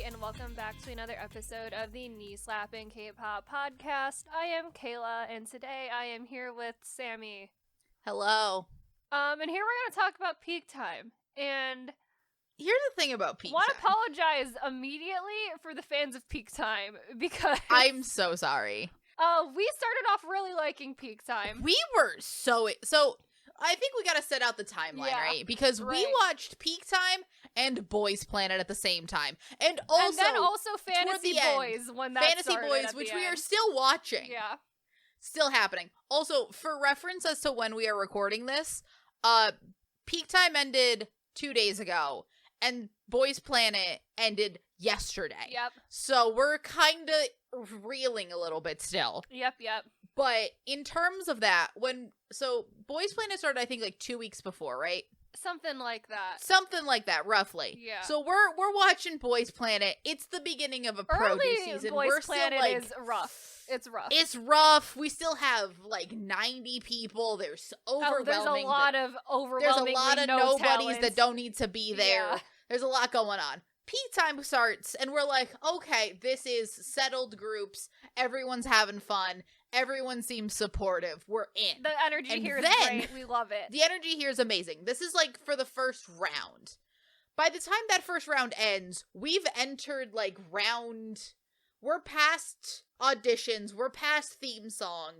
and welcome back to another episode of the knee-slapping Kpop podcast. I am Kayla, and today I am here with Sammi. Hello. And here we're going to talk about Peak Time. And here's the thing about Peak Time. I want to apologize immediately for the fans of Peak Time, because I'm so sorry. We started off really liking Peak Time. We were so I think we gotta set out the timeline, right? Because we watched Peak Time and Boys Planet at the same time. And then also Fantasy Boys when that Fantasy started Boys, at which the we end. are still watching. Yeah. Still happening. Also, for reference as to when we are recording this, Peak Time ended 2 days ago, and Boys Planet ended yesterday. Yep. So we're kind of reeling a little bit still. Yep. But in terms of that, Boys Planet started, I think, like 2 weeks before, right? Something like that. Something like that, roughly. Yeah. So we're watching Boys Planet. It's the beginning of a produce season. Boys we're Planet still, like, is rough. It's rough. It's rough. We still have like 90 people. There's overwhelming. There's a lot of overwhelming. There's a lot of no nobodies talents that don't need to be there. Yeah. There's a lot going on. Peak Time starts, and we're like, okay, this is settled groups. Everyone's having fun. Everyone seems supportive. We're in. The energy here is great. We love it. The energy here is amazing. This is like for the first round. By the time that first round ends, we've entered like we're past auditions. We're past theme song.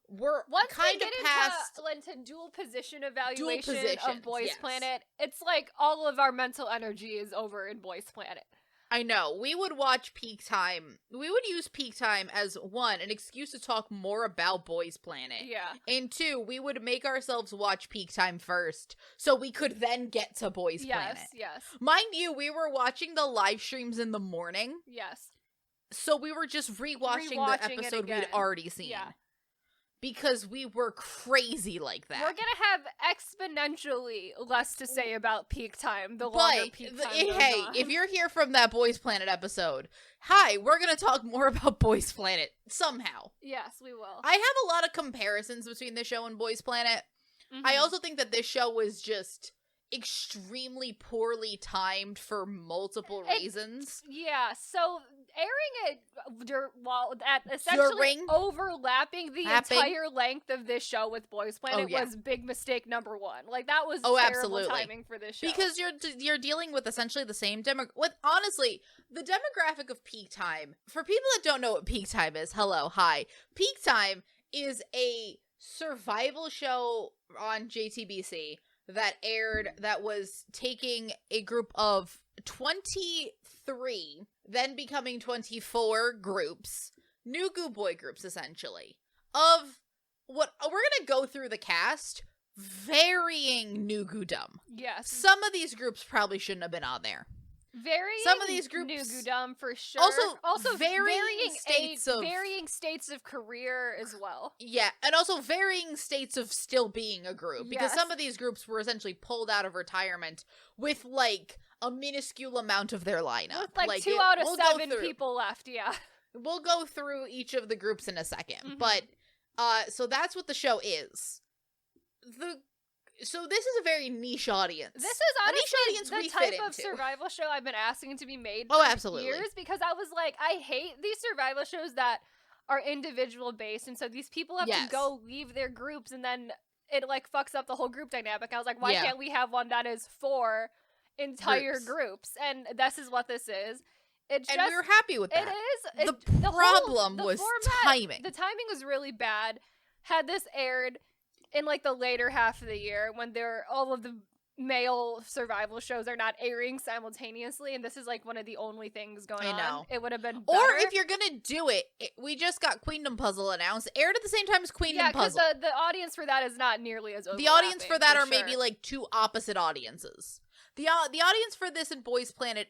We're kind of past into dual position evaluation of Boys Planet. It's like all of our mental energy is over in Boys Planet. I know. We would watch Peak Time. We would use Peak Time as, one, an excuse to talk more about Boys Planet. Yeah. And two, we would make ourselves watch Peak Time first, so we could then get to Boys Planet. Yes. Mind you, we were watching the live streams in the morning. Yes. So we were just rewatching the episode we'd already seen. Yeah. Because we were crazy like that. We're gonna have exponentially less to say about Peak Time the longer Peak Time goes on. If you're here from that Boys Planet episode, hi, we're gonna talk more about Boys Planet somehow. Yes, we will. I have a lot of comparisons between this show and Boys Planet. Mm-hmm. I also think that this show was just extremely poorly timed for multiple reasons. Yeah, so airing it while essentially overlapping the entire length of this show with Boys Planet was big mistake number one. Like, that was terrible timing for this show. Because you're dealing with essentially the same honestly, the demographic of Peak Time, for people that don't know what Peak Time is, hi. Peak Time is a survival show on JTBC that aired, that was taking a group of 23, then becoming 24 groups, new goo boy groups, essentially, of what we're gonna go through the cast, varying new goodom. Yes. Some of these groups probably shouldn't have been on there. Some of these groups, new goodom for sure. Also varying states of career as well. Yeah, and also varying states of still being a group, because some of these groups were essentially pulled out of retirement with like a minuscule amount of their lineup. With like 2 out of 7 people left. Yeah, we'll go through each of the groups in a second, but so that's what the show is. So this is a very niche audience. This is honestly the type of survival show I've been asking to be made for years, because I was like, I hate these survival shows that are individual based, and so these people have to go leave their groups, and then it like fucks up the whole group dynamic. I was like, why can't we have one that is for entire groups? And this is what this is. And we were happy with that. It is. The problem was timing. The timing was really bad. Had this aired in like the later half of the year, when all of the male survival shows are not airing simultaneously, and this is like one of the only things going on, it would have been better. Or if you're gonna do it, we just got Queendom Puzzle announced, aired at the same time as Queendom Puzzle. Yeah, because the audience for that is not nearly as overlapping. The audience for that are maybe like two opposite audiences. The audience for this and Boys Planet,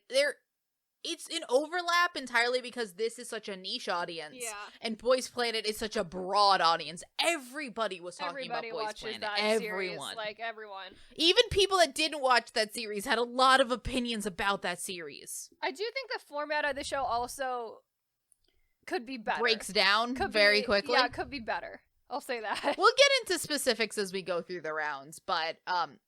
it's an overlap entirely because this is such a niche audience. Yeah. And Boys Planet is such a broad audience. Everybody was talking about Boys Planet. Everyone. Series, like, everyone. Even people that didn't watch that series had a lot of opinions about that series. I do think the format of the show also could be better. Breaks down very quickly. Yeah, it could be better. I'll say that. We'll get into specifics as we go through the rounds. But,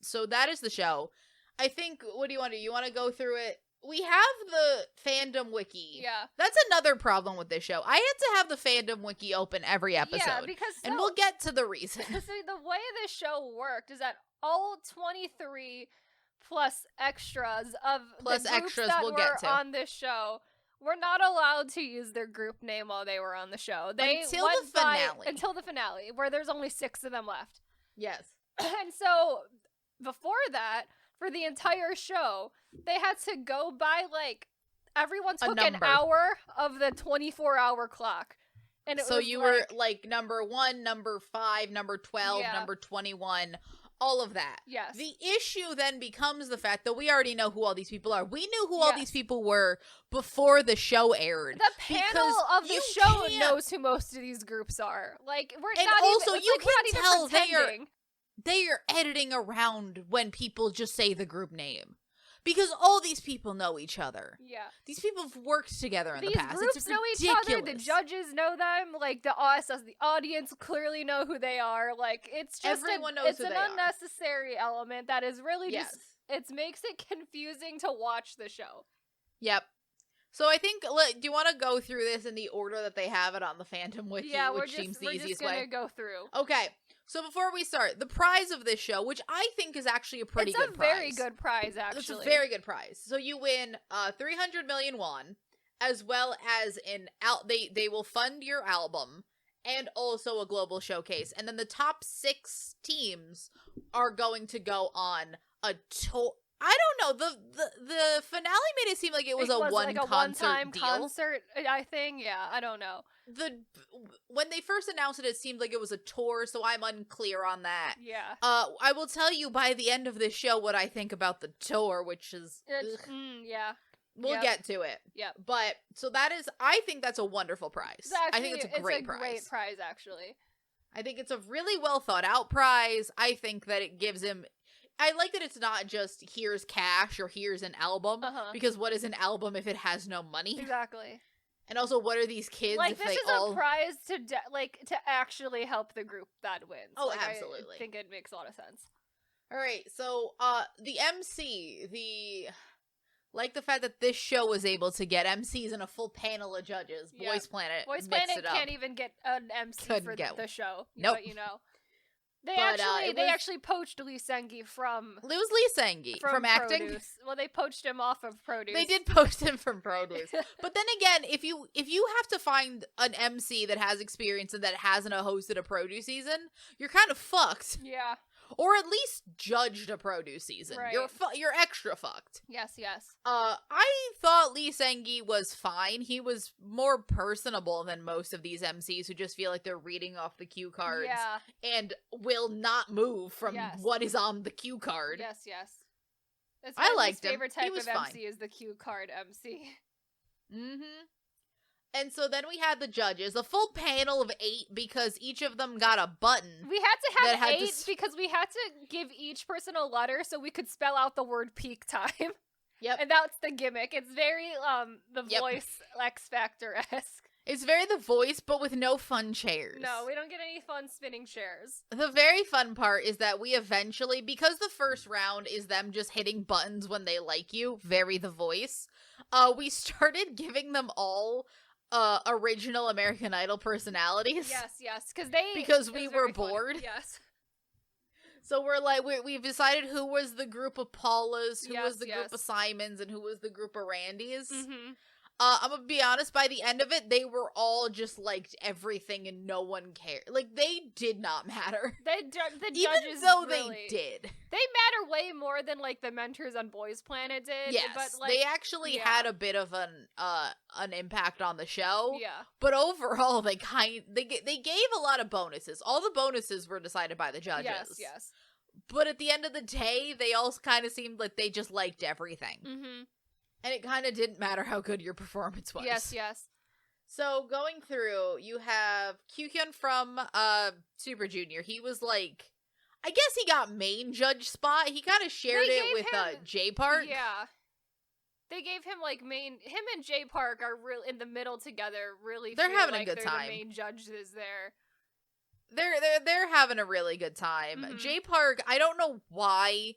so that is the show. I think, what do you want to do? You want to go through it we have the fandom wiki. Yeah. That's another problem with this show. I had to have the fandom wiki open every episode. Yeah, because and we'll get to the reason. So the way this show worked is that all 23 plus extras of the groups that were on this show were not allowed to use their group name while they were on the show. Until the finale, where there's only 6 of them left. Yes. And so, before that, for the entire show, they had to go by, like, everyone took an hour of the 24-hour clock. And so you were, like, number 1, number 5, number 12, number 21, all of that. Yes. The issue then becomes the fact that we already know who all these people are. We knew who all these people were before the show aired. The panel of the show knows who most of these groups are. Like, you can tell they are editing around when people just say the group name. Because all these people know each other. Yeah. These people have worked together in the past. These groups know each other. The judges know them. Like, us as the audience clearly know who they are. Like, it's just everyone knows who they are. It's an unnecessary element that is really just... It makes it confusing to watch the show. Yep. So I think, do you want to go through this in the order that they have it on the fandom wiki, which seems the easiest way? We're just going to go through. Okay. So before we start, the prize of this show, which I think is actually a pretty good prize. It's a very good prize, actually. It's a very good prize. So you win 300 million won, as well as they will fund your album, and also a global showcase. And then the top 6 teams are going to go on a tour. I don't know. The finale made it seem like it was a one-time concert, I think. Yeah, I don't know. When they first announced it, it seemed like it was a tour, so I'm unclear on that. Yeah. I will tell you by the end of this show what I think about the tour, which is yeah. We'll get to it. Yeah. But so I think that's a wonderful prize. I think it's a great prize. Great prize, actually. I think it's a really well thought out prize. I think that it gives him. I like that it's not just here's cash or here's an album, because what is an album if it has no money? Exactly. And also, what are these kids? Like, this is a prize to actually help the group that wins. Oh, absolutely. I think it makes a lot of sense. All right, so the MC, like the fact that this show was able to get MCs and a full panel of judges. Yeah. Boys Planet can't even get an MC for the show. Nope. But, They actually poached Lee Sengi from... It was Lee Sengi from acting. Produce. Well, they poached him off of Produce. They did poach him from Produce. But then again, if you have to find an MC that has experience and that hasn't hosted a Produce season, you're kind of fucked. Yeah. Or at least judged a Produce season. Right. You're extra fucked. Yes. I thought Lee Sengi was fine. He was more personable than most of these MCs who just feel like they're reading off the cue cards and will not move from what is on the cue card. Yes. I liked him. My favorite type of fine. MC is the cue card MC. Mm-hmm. And so then we had the judges, a full panel of 8 because each of them got a button. We had to have 8 because we had to give each person a letter so we could spell out the word peak time. Yep. And that's the gimmick. It's very The Voice X Factor-esque. It's very The Voice, but with no fun chairs. No, we don't get any fun spinning chairs. The very fun part is that we eventually, because the first round is them just hitting buttons when they like you, very The Voice, we started giving them all original American Idol personalities. Yes, because we were bored. Funny. Yes. So we're like, we've decided who was the group of Paulas, who was the group of Simons, and who was the group of Randys. Mm-hmm. I'm gonna be honest, by the end of it, they were all just liked everything and no one cared. Like, they did not matter. The judges, even though really, they did. They matter way more than, like, the mentors on Boys Planet did. Yes, but, like, they actually had a bit of an impact on the show. Yeah. But overall, they gave a lot of bonuses. All the bonuses were decided by the judges. Yes. But at the end of the day, they all kind of seemed like they just liked everything. Mm-hmm. And it kind of didn't matter how good your performance was. Yes. So going through, you have Kyuhyun from Super Junior. He was like, I guess he got main judge spot. He kind of shared it with J Park. Yeah. They gave him like him and J Park are really in the middle together. Really, they're having like a good time. The main judges there. They're having a really good time. Mm-hmm. J Park, I don't know why.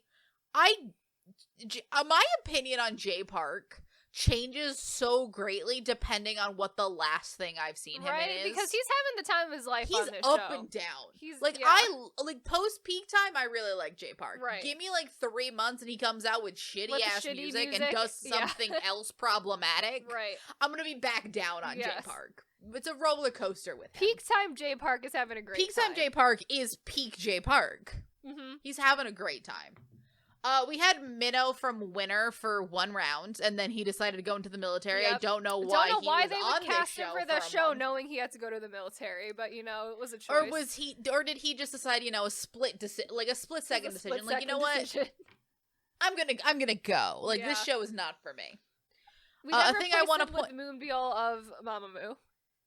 my opinion on Jay Park changes so greatly depending on what the last thing I've seen him in is. Because he's having the time of his life on this he's show. up and down. He's like, I like post Peak Time, I really like Jay Park. Right. Give me like 3 months and he comes out with shitty ass music and does something else problematic. Right. I'm gonna be back down on Jay Park. It's a roller coaster with him. Peak Time Jay Park is having a great time. Peak Time Jay Park is peak Jay Park. Mm-hmm. He's having a great time. We had Minnow from Winner for 1 round, and then he decided to go into the military. Yep. I don't know why he was on this show for the show, knowing he had to go to the military. But it was a choice. Or did he just decide, a split second decision? Like, you know what? I'm gonna go. Like, this show is not for me. We never I think I want to put Moonbyul of Mamamoo.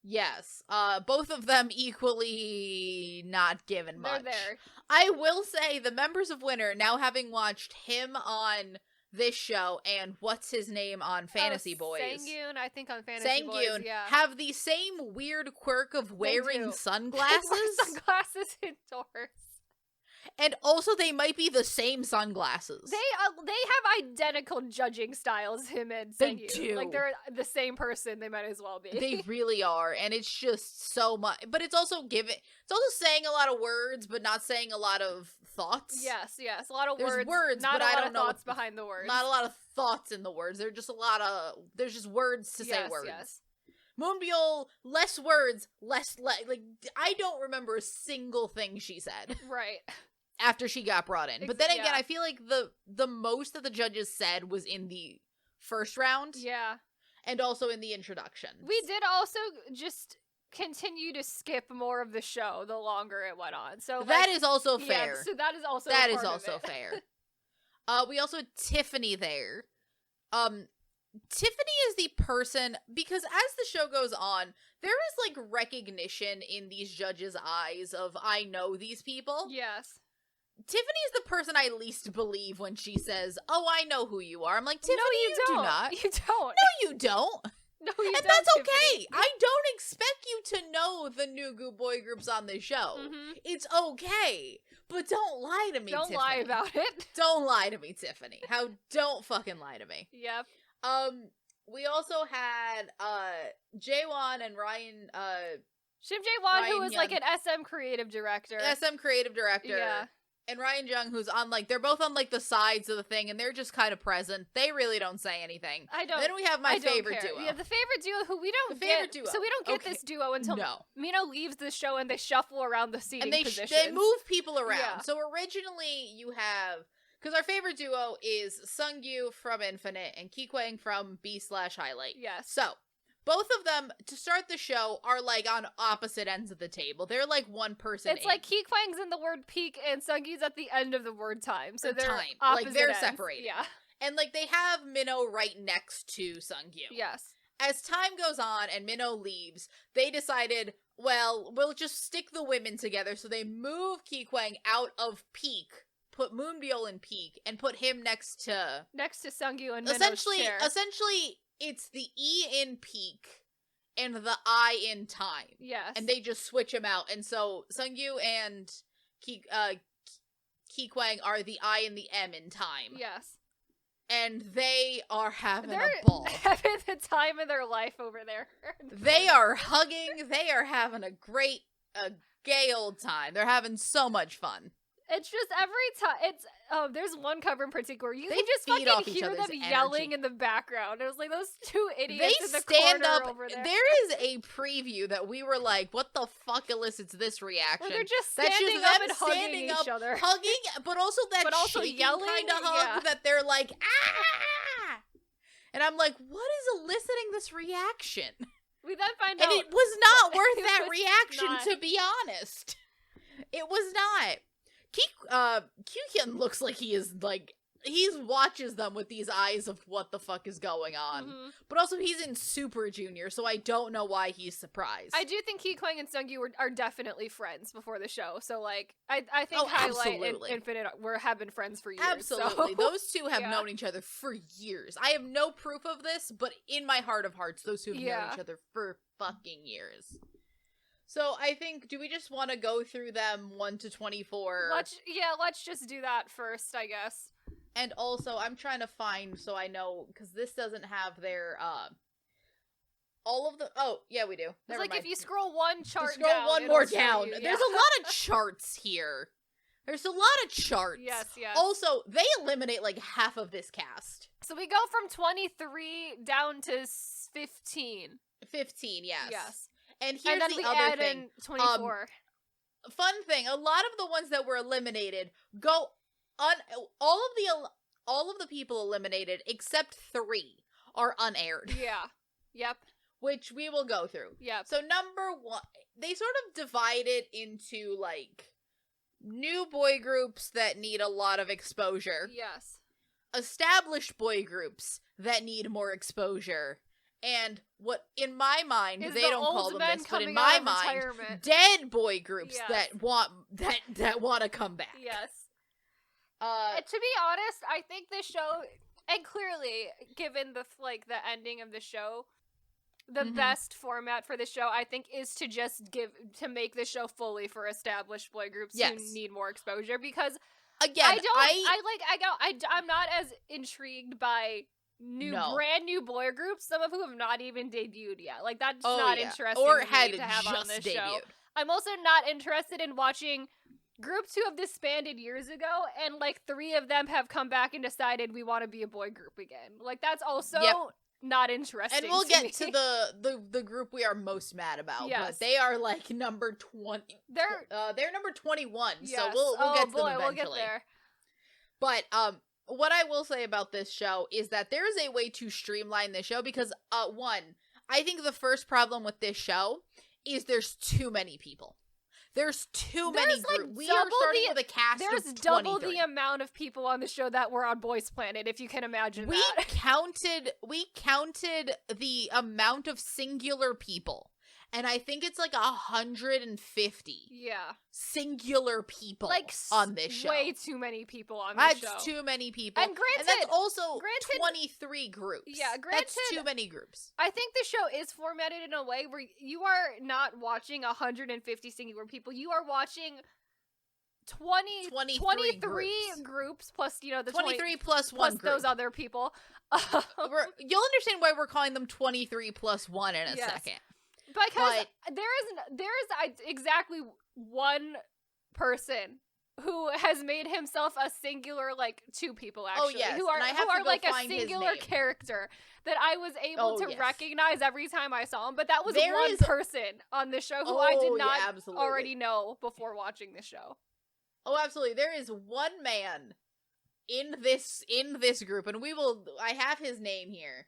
Yes, both of them equally not given much. They're there. I will say the members of Winner, now having watched him on this show and what's his name on Fantasy Boys, Sangyun, I think on Fantasy Boys, have the same weird quirk of wearing sunglasses. Sunglasses indoors. And also, they might be the same sunglasses. They have identical judging styles, him and Sangyun. They do. Like, they're the same person. They might as well be. They really are. And it's just so much. But it's also saying a lot of words, but not saying a lot of thoughts. Yes. A lot of words, not but a I lot don't of know. Thoughts behind the words. Not a lot of thoughts in the words. There's just words to say words. Yes. Moonbyul, less words, less, like, I don't remember a single thing she said. Right. After she got brought in. But then again, I feel like the most that the judges said was in the first round. Yeah. And also in the introduction. We did also just continue to skip more of the show the longer it went on. So that is also fair. So that is also fair. We also had Tiffany there. Tiffany is the person, because as the show goes on, there is like recognition in these judges' eyes of, I know these people. Yes. Tiffany is the person I least believe when she says, "Oh, I know who you are." I'm like, Tiffany, no, you do not. You don't. No, you don't. No, you don't. And that's okay. Tiffany. I don't expect you to know the new boy groups on this show. Mm-hmm. It's okay. But don't lie to me, Tiffany. Don't lie about it. Don't lie to me, Tiffany. Don't fucking lie to me. Yep. We also had Jaewon and Ryan Shim Jaewon, who was like an SM creative director. Yeah. And Ryan Jung, who's on, like, they're both on, like, the sides of the thing, and they're just kind of present. They really don't say anything. Then we have my favorite duo. Yeah, the favorite duo who we don't get. So we don't get this duo until Mino leaves the show and they shuffle around the seating positions. They move people around. Yeah. So originally you have, because our favorite duo is Sungyu from Infinite and Kikwang from B/Highlight. Yes. So both of them, to start the show, are, like, on opposite ends of the table. They're, like, one person. It's like Kikwang's in the word peak and Sungyu's at the end of the word time. So they're time. opposite Like, they're ends. separated. Yeah. And, like, they have Minnow right next to Sungyu. Yes. As time goes on and Minnow leaves, they decided, well, we'll just stick the women together. So they move Kikwang out of peak, put Moonbyul in peak, and put him next to Sungyu and Minnow's chair. Essentially, it's the E in peak and the I in time. Yes. And they just switch them out. And so Sungyu and Kikwang are the I and the M in time. Yes. And they are having a ball. Having the time of their life over there. They are hugging. They are having a gay old time. They're having so much fun. It's just every time. There's one cover in particular. You can just fucking hear them yelling in the background. It was like those two idiots in the corner over there. There is a preview that we were like, what the fuck elicits this reaction? Where they're just standing up and hugging each other. Hugging, but also that yelling kind of hug that they're like, ah! And I'm like, what is eliciting this reaction? We then find out. And it was not worth that reaction, to be honest. It was not. Kyuhyun looks like he watches them with these eyes of what the fuck is going on. Mm-hmm. But also he's in Super Junior, so I don't know why he's surprised. I do think Kikwang and Sungyu are definitely friends before the show. So like I think Highlight and Infinite have been friends for years. Absolutely. So. Those two have known each other for years. I have no proof of this, but in my heart of hearts, those two have known each other for fucking years. So I think, do we just want to go through them 1 to 24? Let's just do that first, I guess. And also, I'm trying to find so I know, because this doesn't have their, all of the, oh, yeah, we do. It's like if you scroll one chart scroll down, one more down. You, yeah. There's a lot of charts here. There's a lot of charts. Yes. Also, they eliminate like half of this cast. So we go from 23 down to 15. 15, yes. Yes. And here's then the other thing. In 24. Fun thing, a lot of the ones that were eliminated go on. All of the people eliminated except 3 are unaired. Yeah. Yep. Which we will go through. Yep. So number 1, they sort of divide it into like new boy groups that need a lot of exposure. Yes. Established boy groups that need more exposure. And what, in my mind, they don't call them this, but in my mind, dead boy groups that want to come back. Yes. To be honest, I think this show, and clearly, given the ending of the show, the best format for the show, I think, is to just make the show fully for established boy groups who need more exposure. Because again, I'm not as intrigued by brand new boy groups, some of whom have not even debuted yet. Like, that's not interesting or to had me to have on this debuted. show. I'm also not interested in watching groups who have disbanded years ago, and like 3 of them have come back and decided we want to be a boy group again. Like, that's also not interesting. And we'll get to the group we are most mad about. Yes. But they are like number 20. They're number 21. Yes. So we'll get to them eventually. We'll get there. But what I will say about this show is that there is a way to streamline this show because, 1, I think the first problem with this show is there's too many people. There's too many groups. We are starting with a cast of 23. There's double the amount of people on the show that were on Boys Planet, if you can imagine that. We counted the amount of singular people. And I think it's like 150 singular people on this show. Way too many people on this show. That's too many people. And granted, that's also 23 groups. Yeah, granted. That's too many groups. I think the show is formatted in a way where you are not watching 150 singular people. You are watching 23 groups plus, the 23 plus one group. Those other people. You'll understand why we're calling them 23 plus 1 in a second. Because there is exactly one person who has made himself a singular, 2 people actually, who are like a singular character that I was able to recognize every time I saw him. But that was one person on the show who I did not already know before watching the show. Oh, absolutely! There is one man in this group, and I have his name here.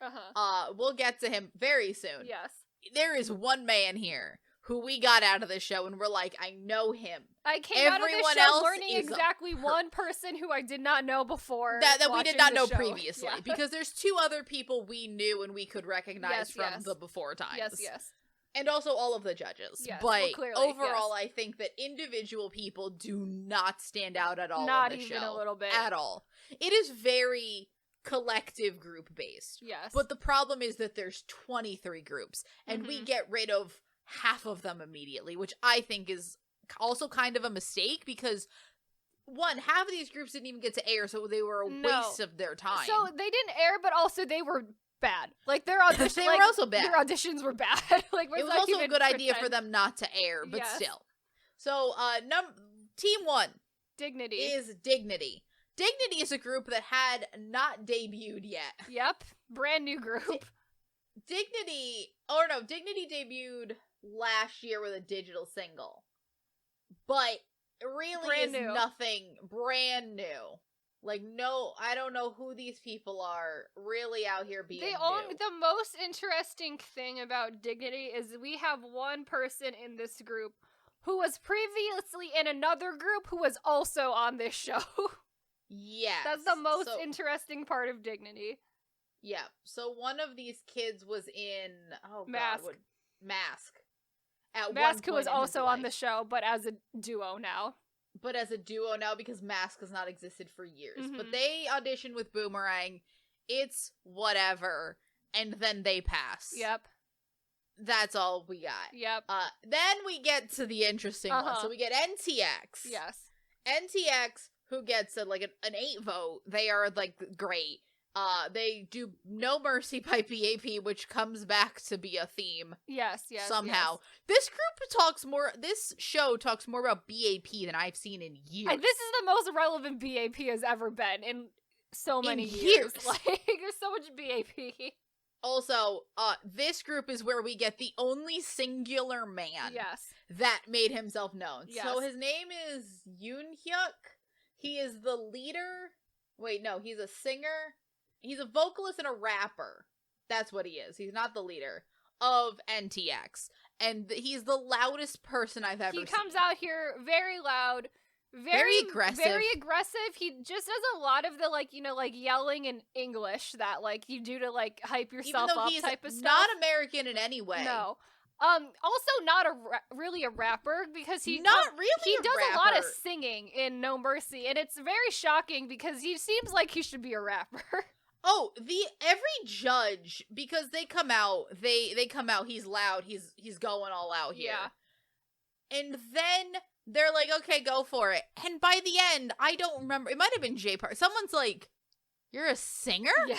We'll get to him very soon. Yes. There is one man here who we got out of the show and we're like, I know him. I came out of the show learning exactly one person who I did not know before. That we did not know previously. Yeah. Because there's 2 other people we knew and we could recognize from the before times. Yes. And also all of the judges. Yes, but clearly, overall, I think that individual people do not stand out at all not on the show. Not even a little bit. At all. It is very collective group based. Yes. But the problem is that there's 23 groups and we get rid of half of them immediately, which I think is also kind of a mistake because 1, half of these groups didn't even get to air, so they were a waste of their time. So they didn't air, but also they were bad. Like their auditions they were also bad. Their auditions were bad. It was also a good idea for them not to air, but still. So team 1 Dignity is Dignity. Dignity is a group that had not debuted yet. Yep. Brand new group. Dignity debuted last year with a digital single. But it really nothing brand new. I don't know who these people are really out here being new. The most interesting thing about Dignity is we have one person in this group who was previously in another group who was also on this show. Yes. That's the most interesting part of Dignity. Yeah. So one of these kids was in Mask. Mask. Mask, who is also on the show, but as a duo now. Because Mask has not existed for years. But they auditioned with Boomerang. It's whatever. And then they pass. Yep. That's all we got. Yep. Then we get to the interesting one. So we get NTX. Yes. NTX who gets an 8 vote. They are like great. They do No Mercy by BAP, which comes back to be a theme. Yes, somehow. Yes. This show talks more about BAP than I've seen in years. And this is the most relevant BAP has ever been in so many years. Like, there's so much BAP. Also, this group is where we get the only singular man that made himself known. Yes. So his name is Yoon-hyuk. He is the leader. Wait, no, he's a singer. He's a vocalist and a rapper. That's what he is. He's not the leader of NTX. And he's the loudest person I've ever seen. He comes out here very loud, very aggressive. He just does a lot of the, yelling in English that, you do to, hype yourself up type of stuff. Not American in any way. No. Also not really a rapper, because he does a lot of singing in No Mercy, and it's very shocking because he seems like he should be a rapper. Oh, every judge, because they come out, he's loud, he's going all out here. Yeah. And then they're like, okay, go for it. And by the end, I don't remember, it might have been J Park. Someone's like, you're a singer? Yeah.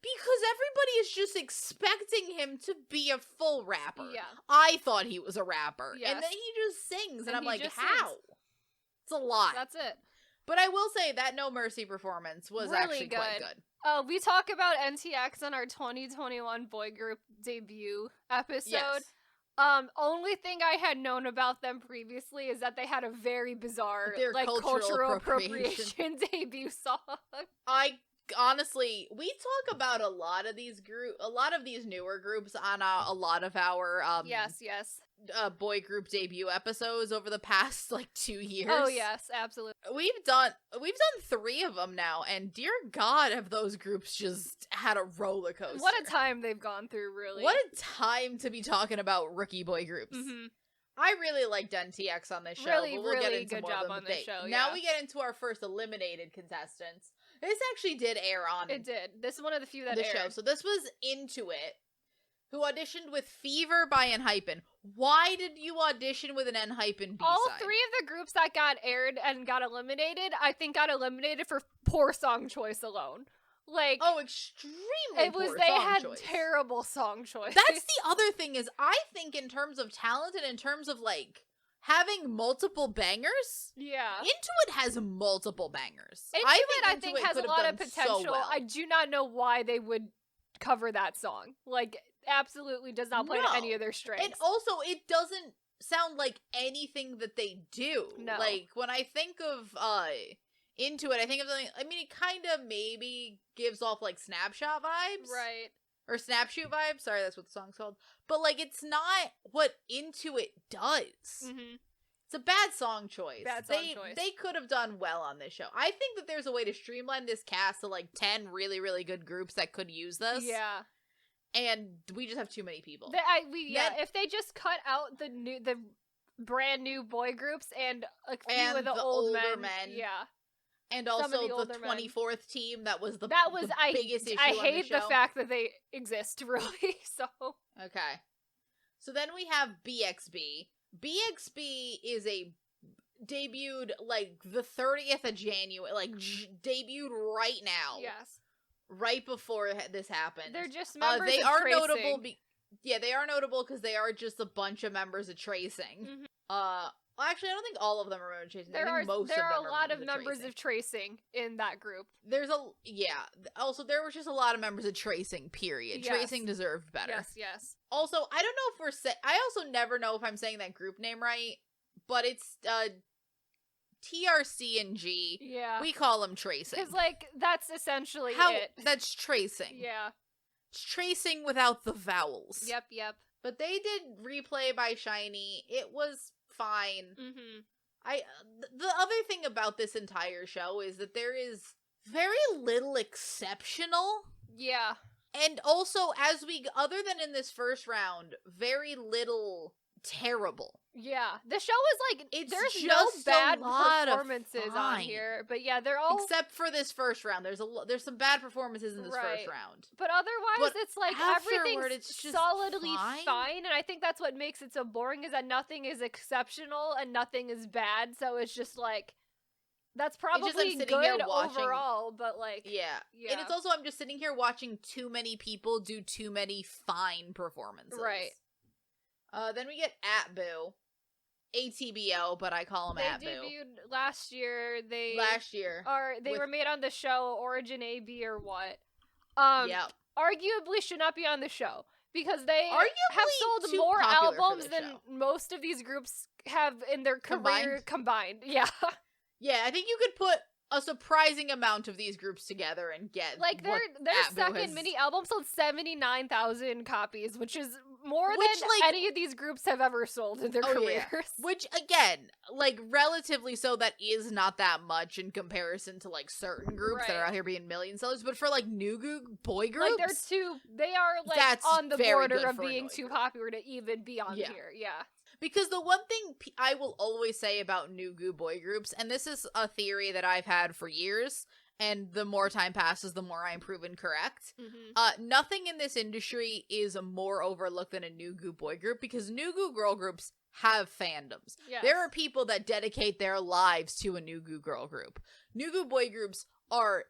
Because everybody is just expecting him to be a full rapper. Yeah. I thought he was a rapper. Yes. And then he just sings, and I'm like, how? Sings. It's a lot. That's it. But I will say that No Mercy performance was really actually quite good. Oh, we talk about NTX on our 2021 boy group debut episode. Yes. Only thing I had known about them previously is that they had a very bizarre, cultural appropriation debut song. Honestly, we talk about a lot of these newer groups on a lot of our yes boy group debut episodes over the past 2 years. Oh yes, absolutely. We've done 3 of them now, and dear God, have those groups just had a roller coaster. What a time they've gone through, really. What a time to be talking about rookie boy groups. Mm-hmm. I really liked NTX on this show. We'll get into good more job on this show. Now we get into our first eliminated contestants. This actually did air on. It did. This is one of the few that aired. Show. So this was Into It, who auditioned with Fever by Enhypen. Why did you audition with an Enhypen B-side? All 3 of the groups that got aired and got eliminated, I think got eliminated for poor song choice alone. Extremely poor song choice. They had terrible song choice. That's the other thing is, I think in terms of talent and in terms of, having multiple bangers. Yeah. Into It has multiple bangers. I think has a lot of potential. So well. I do not know why they would cover that song. Absolutely does not play to any of their strengths. And also, it doesn't sound like anything that they do. No. When I think of Into It, I think of something, it kind of maybe gives off, Snapshot vibes. Right. Or Snapshoot vibes. Sorry, that's what the song's called. But, it's not what Into It does. Mm-hmm. It's a bad song choice. They could have done well on this show. I think that there's a way to streamline this cast to, 10 really, really good groups that could use this. Yeah. And we just have too many people. If they just cut out the brand new boy groups and a few of the older men. Yeah. And also the 24th team that was the biggest issue I on hate the show. The fact that they exist, really, so. Okay. So then we have BXB. BXB is debuted, the 30th of January, debuted right now. Yes. Right before this happened. They're just members they of are Tracing. notable. They are notable because they are just a bunch of members of Tracing. Mm-hmm. Well, actually, I don't think all of them are members of Tracing. There are a lot of members of Tracing in that group. Also, there were just a lot of members of Tracing, period. Yes. Tracing deserved better. Yes. Also, I don't know if I also never know if I'm saying that group name right, but it's, TRC and G. Yeah. We call them Tracing. Because, that's essentially it. That's Tracing. Yeah. It's Tracing without the vowels. Yep. But they did Replay by Shiny. It was fine. Mm-hmm. The other thing about this entire show is that there is very little exceptional. Yeah. And also, other than in this first round, very little terrible. Yeah. The show is there's no bad performances on here, but yeah, they're all, except for this first round. There's some bad performances in this first round. But otherwise, it's everything's solidly fine, and I think that's what makes it so boring, is that nothing is exceptional and nothing is bad, so it's just That's probably good overall, but like... Yeah. And it's also, I'm just sitting here watching too many people do too many fine performances. Right. Then we get ATBoo. ATBO, but I call them ATBoo. They debuted last year. They were made on the show Origin AB or what. Yep. Arguably should not be on the show. Because they have sold more albums than most of these groups have in their career combined. Yeah. Yeah, I think you could put a surprising amount of these groups together and get like their second mini album sold 79,000 copies, which is more than any of these groups have ever sold in their careers. Yeah. Which again, like relatively so, that is not that much in comparison to like certain groups that are out here being million sellers. But for like new boy groups, like they are like on the border of being too popular to even be on here. Yeah. Because the one thing I will always say about new boy groups, and this is a theory that I've had for years, and the more time passes, the more I'm proven correct. Nothing in this industry is more overlooked than a new boy group, because new girl groups have fandoms. Yes. There are people that dedicate their lives to a new girl group. New boy groups are,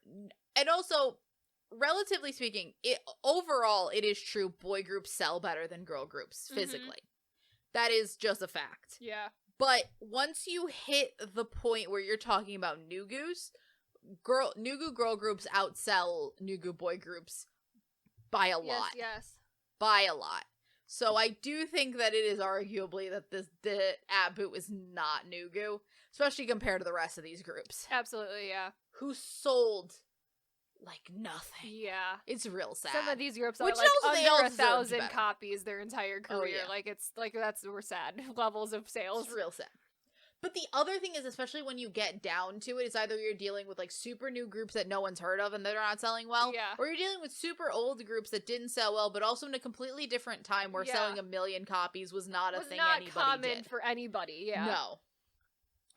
and also, relatively speaking, overall, it is true boy groups sell better than girl groups physically. That is just a fact. Yeah. But once you hit the point where you're talking about new girl groups outsell new boy groups by a lot. Yes. By a lot. So I do think that it is arguably that the ATBoo is not new, especially compared to the rest of these groups. Absolutely, yeah. Who sold like nothing. Yeah. It's real sad. Some of these groups are like under 1,000 copies their entire career. Like it's like we're sad levels of sales. It's real sad. But the other thing is, especially when you get down to it, is either you're dealing with like super new groups that no one's heard of and they're not selling well, or you're dealing with super old groups that didn't sell well, but also in a completely different time where selling 1 million copies was not a thing anybody did. Not common for anybody, yeah. No.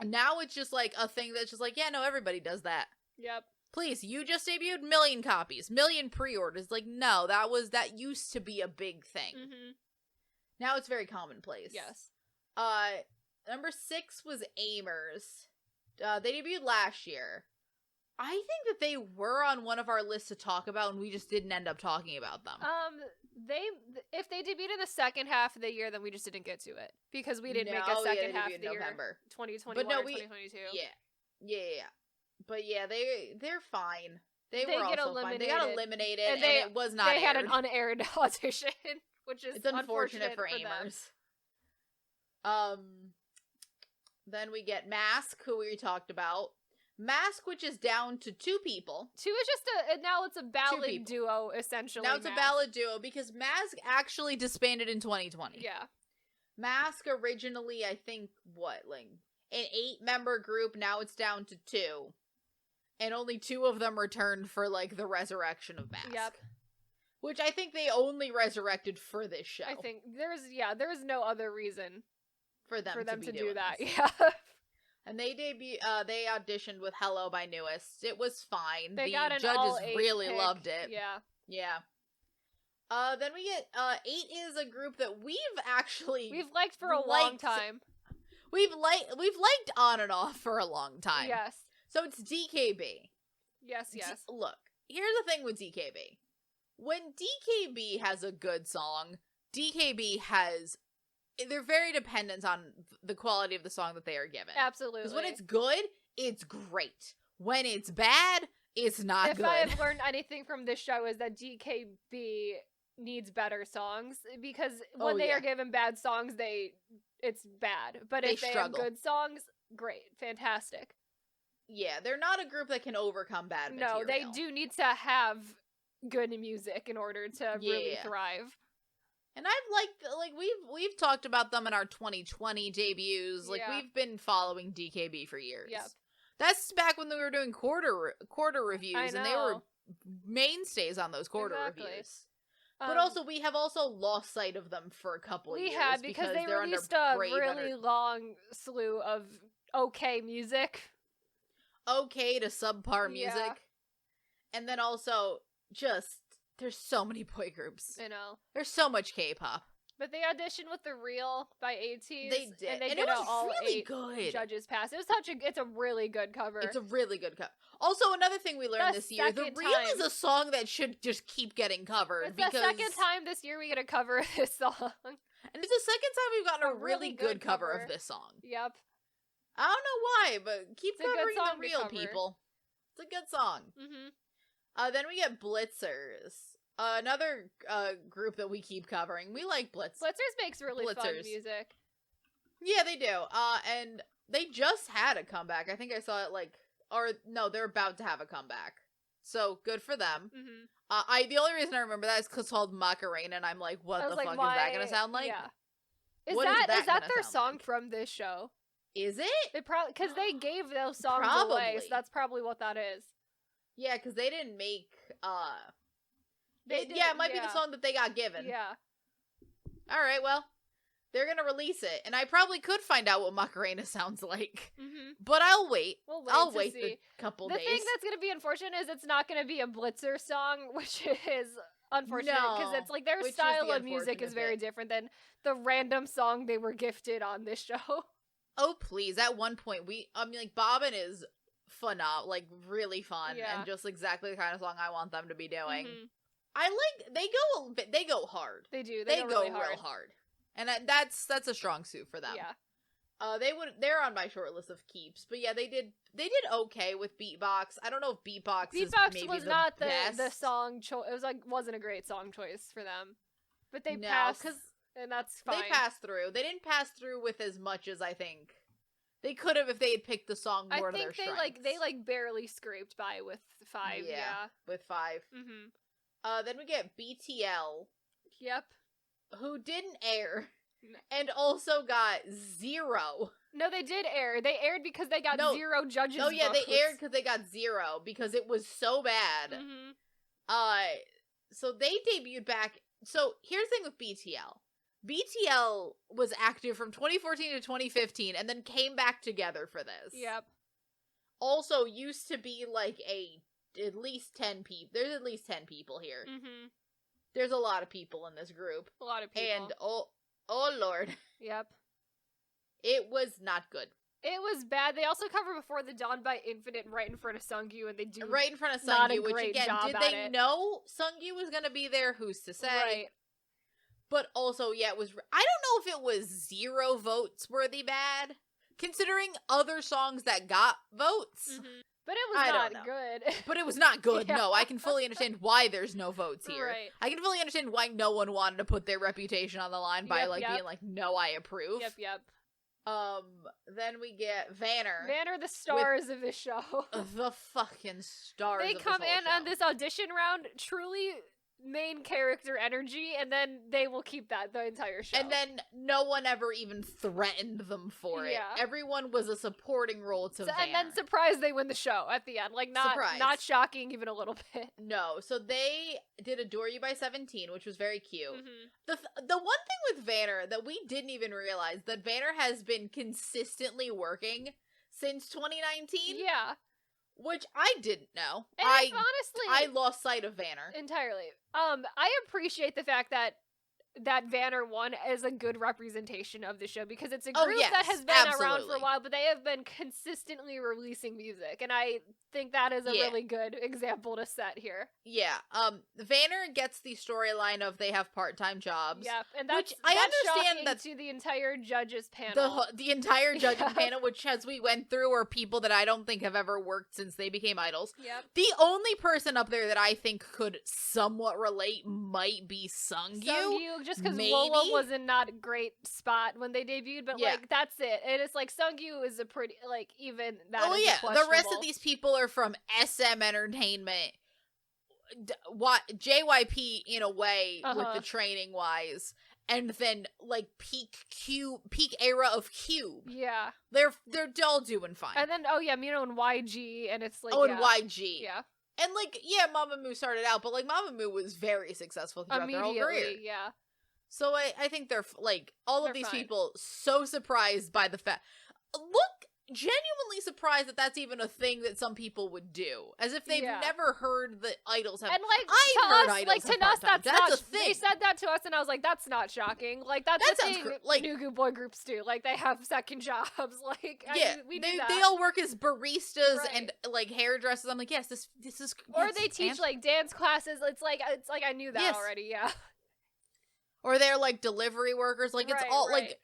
Now it's just like a thing that's just like, yeah, no, everybody does that. Yep. Please, you just debuted 1 million copies, 1 million pre-orders. Like, no, that used to be a big thing. Now it's very commonplace. Yes. Number 6 was Amers. They debuted last year. I think that they were on one of our lists to talk about, and we just didn't end up talking about them. If they debuted in the second half of the year, then we just didn't get to it because we didn't make a second half of the November. Year, 2021 or 2022. Yeah. But yeah, they're fine. They were also fine. They got eliminated, and it was not. They had an unaired audition, which is unfortunate for Amers. Then we get Mask, who we talked about. Mask, which is down to 2 people. 2 is just now it's a ballad duo, essentially. Now it's a ballad duo, because Mask actually disbanded in 2020. Yeah. Mask originally, I think, an 8-member group, now it's down to 2. And only 2 of them returned for, like, the resurrection of Mask. Yep. Which I think they only resurrected for this show. I think there's no other reason for them to do that. This. Yeah. And they they auditioned with Hello by Newest. It was fine. The judges really loved it. Yeah. Yeah. Then we get 8 is a group that we've liked for a long time. We've liked on and off for a long time. Yes. So it's DKB. Yes. Look, here's the thing with DKB. When DKB has a good song, they're very dependent on the quality of the song that they are given. Absolutely. Because when it's good, it's great. When it's bad, it's not good. If I have learned anything from this show is that DKB needs better songs, because when they are given bad songs, it's bad. But if they have good songs, great. Fantastic. Yeah, they're not a group that can overcome bad material. No, they do need to have good music in order to really thrive. And I've we've talked about them in our 2020 debuts. We've been following DKB for years. Yep. That's back when they were doing quarter reviews, and they were mainstays on those quarter reviews. But also, we have also lost sight of them for a couple of years. We had, because they released a really long slew of okay music. Okay to subpar music. And then also, there's so many boy groups. I know. There's so much K-pop. But they auditioned with The Real by ATEEZ. They did. And they did it was all really 8 good. Judges pass. It's a really good cover. It's a really good cover. Also, another thing we learned this year, The Real is a song that should just keep getting covered. It's the second time this year we get a cover of this song. And it's the second time we've gotten a really good cover of this song. Yep. I don't know why, but keep covering The Real, people. It's a good song. Mm-hmm. Then we get Blitzers. Another group that we keep covering. We like Blitz. Blitzers makes really fun music. Yeah, they do. And they just had a comeback. I think I saw it they're about to have a comeback. So good for them. Mm-hmm. The only reason I remember that is because it's called Macarena, and I'm like, what the fuck is that gonna sound like? Yeah. Is that their song from this show? Is it? They probably because they gave those songs away, so that's probably what that is. Yeah, because they didn't make it might be the song that they got given. Yeah. All right, well, they're gonna release it, and I probably could find out what Macarena sounds like. Mm-hmm. But I'll wait. I'll wait a couple days. The thing that's gonna be unfortunate is it's not gonna be a Blitzer song, which is unfortunate because it's like their style of music is very different than the random song they were gifted on this show. Oh please! At one point, Bobbin is phenomenal, like really fun, and just exactly the kind of song I want them to be doing. Mm-hmm. They go hard. They do. They go really real hard, and that's a strong suit for them. Yeah. They're on my short list of keeps, but yeah, they did okay with Beatbox. I don't know if Beatbox was not the song choice. It wasn't a great song choice for them, but they passed. And that's fine. They passed through. They didn't pass through with as much as I think they could have if they had picked the song more to their strengths. They barely scraped by with 5. Yeah. With 5. Mm-hmm. Then we get BTL. Yep. Who didn't air and also got 0. No, they did air. They aired because they got 0 judges. Oh yeah, they aired because they got 0 because it was so bad. Mm-hmm. So they debuted back. So here's the thing with BTL. BTL was active from 2014 to 2015 and then came back together for this. Yep. Also used to be at least 10 people. There's at least 10 people here. Mm-hmm. There's a lot of people in this group. A lot of people. And oh lord. Yep. It was not good. It was bad. They also covered Before the Dawn by Infinite right in front of Sungyu, and they do right in front of Sungyu, which again, did they know Sungyu was going to be there? Who's to say? Right. But also, yeah, it was. I don't know if it was 0 votes worthy bad, considering other songs that got votes. Mm-hmm. But it was not good. But it was not good. Yeah. No, I can fully understand why there's no votes here. Right. I can fully understand why no one wanted to put their reputation on the line by being like, "No, I approve." Yep. Then we get Vanner. Vanner, the stars of this show. The fucking stars. They come in on this audition round, truly main character energy, and then they will keep that the entire show. And then no one ever even threatened them for it. Everyone was a supporting role to Vanner. And then surprised they win the show at the end. Like not shocking even a little bit. No. So they did Adore You by 17, which was very cute. Mm-hmm. The one thing with Vanner that we didn't even realize that Vanner has been consistently working since 2019. Yeah. Which I didn't know. And honestly, I lost sight of Vanner entirely. I appreciate the fact that Vanner won is a good representation of the show because it's a group that has been around for a while, but they have been consistently releasing music, and I think that is a really good example to set here. Yeah. Vanner gets the storyline of they have part-time jobs. Yeah, and that's I understand that to the entire judges panel. The entire judges panel, which as we went through are people that I don't think have ever worked since they became idols. Yep. The only person up there that I think could somewhat relate might be Sungyu. Just because Lola was in not a great spot when they debuted, but that's it. And it's like Sungyu is a pretty even that. Oh yeah, the rest of these people are from SM Entertainment, JYP in a way with the training wise, and then peak era of Cube. Yeah, they're all doing fine. And then Mino and YG, and it's like and YG, yeah. And Mamamoo started out, but Mamamoo was very successful throughout their whole career. Yeah. So I think they're all of these people so surprised by the fact. Look genuinely surprised that that's even a thing that some people would do, as if they've never heard that idols have. And like, I've heard idols like have to us, that's not a thing. They said that to us, and I was like, that's not shocking. Like that's the thing. Like Nugu boy groups do. Like they have second jobs. Like we do that. They all work as baristas and like hairdressers. I'm like, yes, this is. Or they teach like dance classes. It's like I knew that already. Yeah. Or they're like delivery workers. Like it's all like.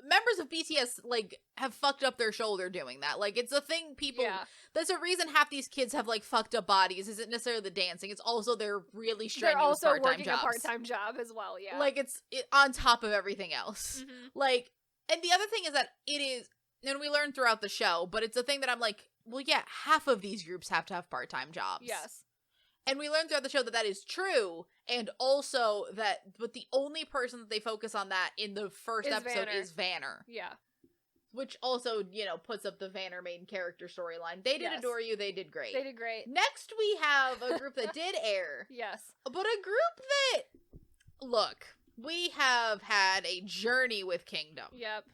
Members of BTS, like, have fucked up their shoulder doing that. Like, it's a thing people... Yeah. There's a reason half these kids have, like, fucked up bodies. Isn't necessarily the dancing. It's also their really strenuous part-time jobs. They're also working a part-time job as well, yeah. Like, it's on top of everything else. Mm-hmm. Like, and the other thing is that it is... And we learn throughout the show, but it's a thing that I'm like, well, yeah, half of these groups have to have part-time jobs. Yes. And we learned throughout the show that that is true, and also but the only person that they focus on that in the first episode is Vanner. Yeah. Which also, puts up the Vanner main character storyline. They did adore you, they did great. They did great. Next we have a group that did air. Yes. But a group that, look, we have had a journey with Kingdom. Yep.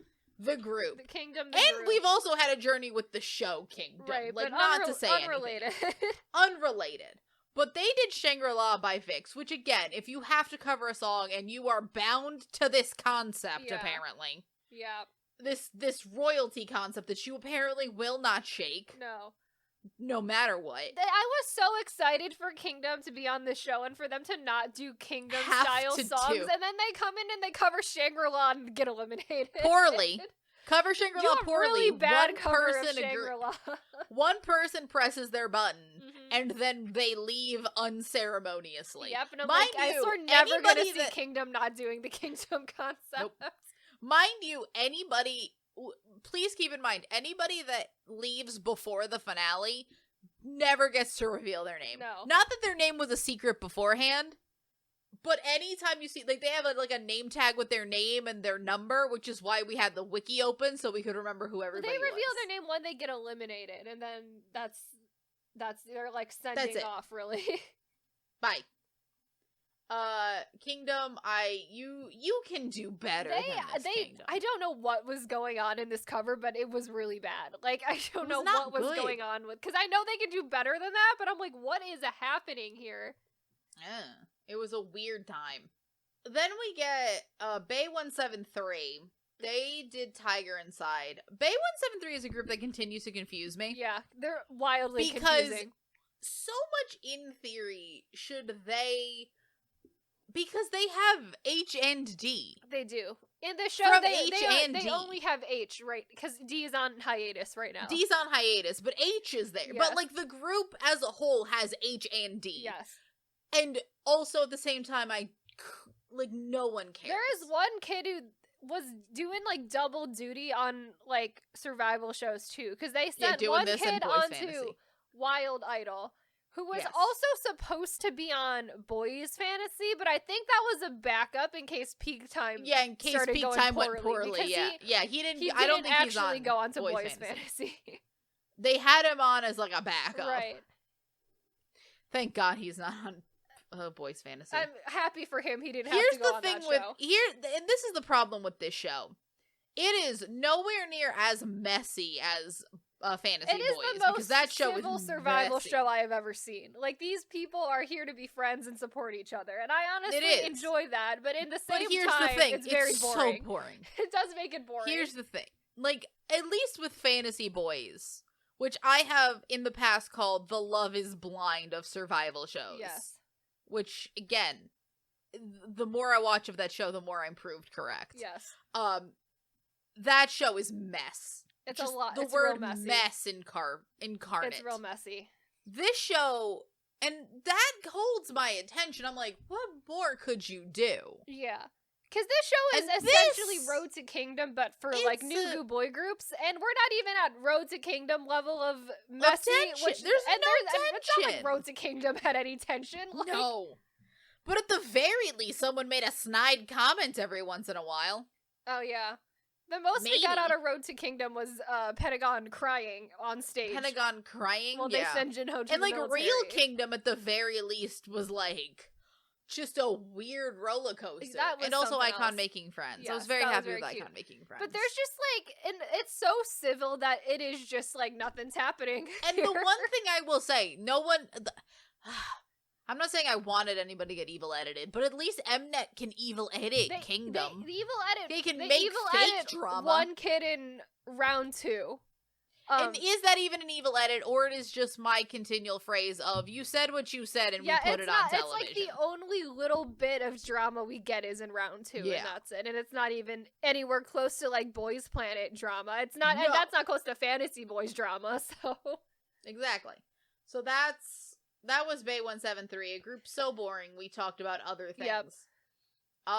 The group. The Kingdom, and we've also had a journey with the show Kingdom. Right, like, but not to say unrelated. Unrelated. But they did Shangri-La by Vix, which again, if you have to cover a song and you are bound to this concept, apparently. Yeah. This royalty concept that you apparently will not shake. No matter what. I was so excited for Kingdom to be on this show and for them to not do Kingdom-style songs, and then they come in and they cover Shangri-La and get eliminated. Poorly. Cover Shangri-La poorly. Really bad cover of Shangri-La. One person presses their button, and then they leave unceremoniously. Yep, and I'm we're never gonna see Kingdom not doing the Kingdom concept. Nope. Mind you, please keep in mind, anybody that leaves before the finale never gets to reveal their name. No. Not that their name was a secret beforehand, but anytime you see, like, they have a name tag with their name and their number, which is why we had the wiki open, so we could remember who everybody was. They reveal their name when they get eliminated, and then that's they're, like, sending off, really. Bye. Kingdom, you can do better than this, Kingdom. I don't know what was going on in this cover, but it was really bad. Like, I don't know what was going on with, because I know they can do better than that, but I'm like, what is happening here? Yeah. It was a weird time. Then we get Bay 173. They did Tiger Inside. Bay 173 is a group that continues to confuse me. Yeah, they're wildly confusing. Because so much in theory should they... Because they have H and D. They do. In the show, they only have H, right? Because D is on hiatus right now. D's on hiatus, but H is there. Yes. But, like, the group as a whole has H and D. Yes. And also at the same time, no one cares. There is one kid who was doing, like, double duty on, like, survival shows, too. Because they sent one kid onto Wild Idol, who was also supposed to be on Boys Fantasy, but I think that was a backup in case Peak Time in case Peak Time went poorly. He didn't I don't think actually he's go on to Boys Fantasy. They had him on as, like, a backup. Right. Thank God he's not on Boys Fantasy. I'm happy for him. He didn't have to go on that show. And this is the problem with this show. It is nowhere near as messy as Fantasy Boys. It is the most that show civil survival show I have ever seen. Like, these people are here to be friends and support each other, and I honestly enjoy that. But in the same time, it's very boring. So boring. It does make it boring. Here's the thing: like, at least with Fantasy Boys, which I have in the past called the Love Is Blind of survival shows. Yes. Which, again, the more I watch of that show, the more I'm proved correct. Yes. That show is mess. It's just a lot. The word mess incarnate. It's real messy. This show, and that holds my attention. I'm like, what more could you do? Yeah. Because this show is essentially Road to Kingdom, but for, like, Nugu boy groups, and we're not even at Road to Kingdom level of messy. There's no tension. It's not like Road to Kingdom had any tension. Like, no. But at the very least, someone made a snide comment every once in a while. Oh, yeah. The most we got out of Road to Kingdom was Pentagon crying on stage. Pentagon crying? Well, they send Jinho to and, the like, military. Real Kingdom, at the very least, was like, just a weird roller coaster. And also iKON making friends. Yes, I was very happy with iKON making friends. But there's just like, and it's so civil that it is just like nothing's happening. And the one thing I will say, no one... I'm not saying I wanted anybody to get evil edited, but at least Mnet can evil edit Kingdom. The evil edit. They can make fake drama. One kid in round 2. And is that even an evil edit, or it is just my continual phrase of, you said what you said and we put it on television? It's like the only little bit of drama we get is in round 2, and that's it. And it's not even anywhere close to, like, Boys Planet drama. It's not, and that's not close to Fantasy Boys drama, so. Exactly. So that was Bay 173, a group so boring we talked about other things. Yep.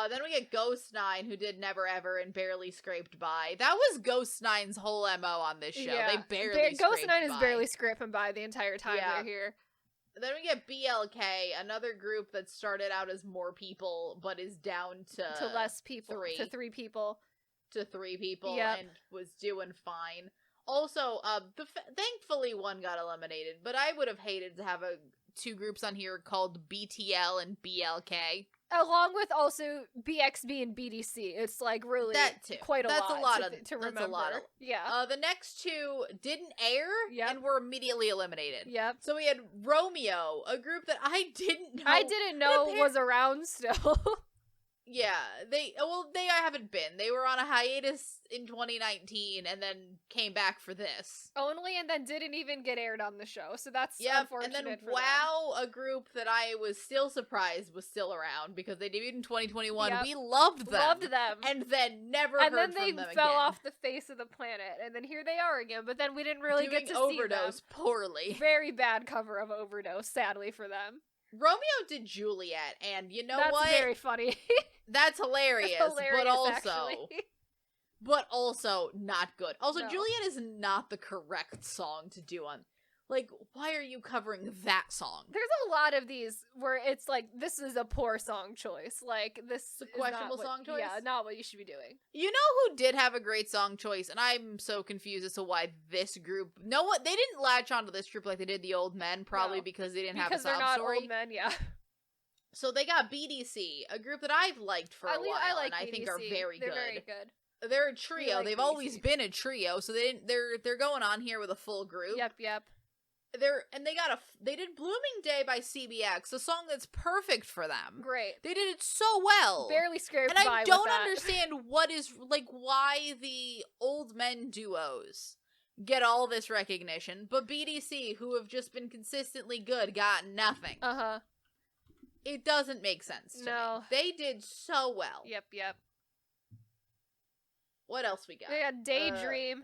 Then we get Ghost 9, who did Never Ever and barely scraped by. That was Ghost 9's whole MO on this show. Yeah. They barely scraped by. Ghost 9 is barely scraping by the entire time they're here. Then we get BLK, another group that started out as more people, but is down to less people. 3 people. To 3 people, and was doing fine. Also, thankfully one got eliminated, but I would have hated to have 2 groups on here called BTL and BLK. Along with also BXB and BDC. It's like really quite a lot to remember. That's a lot. Yeah. The next 2 didn't air and were immediately eliminated. Yep. So we had Romeo, a group that I didn't know was around still. Yeah, they haven't been. They were on a hiatus in 2019 and then came back for this. Only, and then didn't even get aired on the show. So that's unfortunate. And then for WoW, a group that I was still surprised was still around because they debuted in 2021. Yep. We loved them. And then never heard from them again. And then they fell off the face of the planet. And then here they are again. But then we didn't really get to see them. Overdose poorly. Very bad cover of Overdose, sadly for them. Romeo did Juliet, and you know what? That's very funny. That's hilarious, but also not good. Also, no. Juliet is not the correct song to do on. Like, why are you covering that song? There's a lot of these where it's like, this is a poor song choice. Like, this is a questionable song choice? Yeah, not what you should be doing. You know who did have a great song choice? And I'm so confused as to why this group... they didn't latch onto this group like they did the Old Men, probably because they didn't have a sob story. Because they're not Old Men, yeah. So they got BDC, a group that I've liked for a while, and I think are very good. They're very good. They're a trio. They've always been a trio, so they're going on here with a full group. Yep. They did Blooming Day by CBX, a song that's perfect for them. Great. They did it so well. Barely scraped by with that. And I don't understand why the Old Men duos get all this recognition, but BDC, who have just been consistently good, got nothing. Uh-huh. It doesn't make sense to me. They did so well. Yep. What else we got? They got Daydream.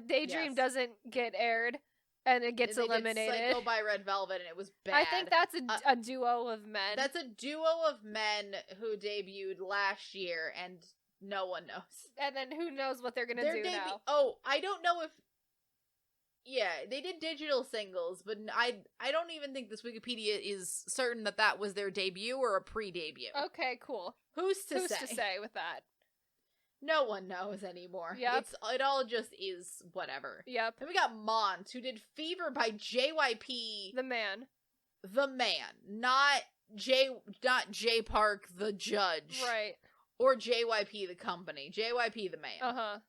Daydream doesn't get aired, and it gets eliminated. Psycho by Red Velvet, and it was bad. I think that's a duo of men. That's a duo of men who debuted last year, and no one knows. And then who knows what they're gonna do now? Oh, I don't know if... Yeah, they did digital singles, but I don't even think this Wikipedia is certain that was their debut or a pre-debut. Okay, cool. Who's to say with that? No one knows anymore. Yep. It all just is whatever. Yep. Then we got Mont, who did Fever by JYP. The man. Not J Park the judge. Right. Or JYP the company. JYP the man. Uh-huh.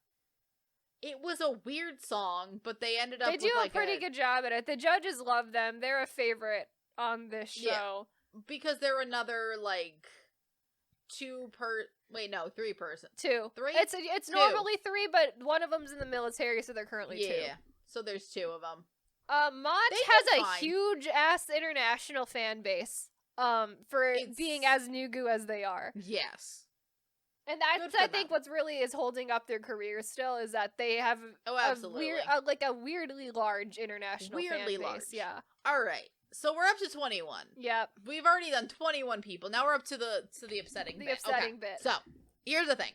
It was a weird song, but they ended up They do a pretty good job at it. The judges love them. They're a favorite on this show. Yeah, because they're another, 3 person. 2. 3? It's normally 3, but one of them's in the military, so they're currently 2. Yeah, so there's 2 of them. Mont has a huge-ass international fan base, for being as Nugu as they are. Yes. And that's, I think, what's really is holding up their careers still is that they have a weirdly large international fan base. Yeah. All right. So we're up to 21. Yep. We've already done 21 people. Now we're up to the upsetting bit. Bit. So, here's the thing.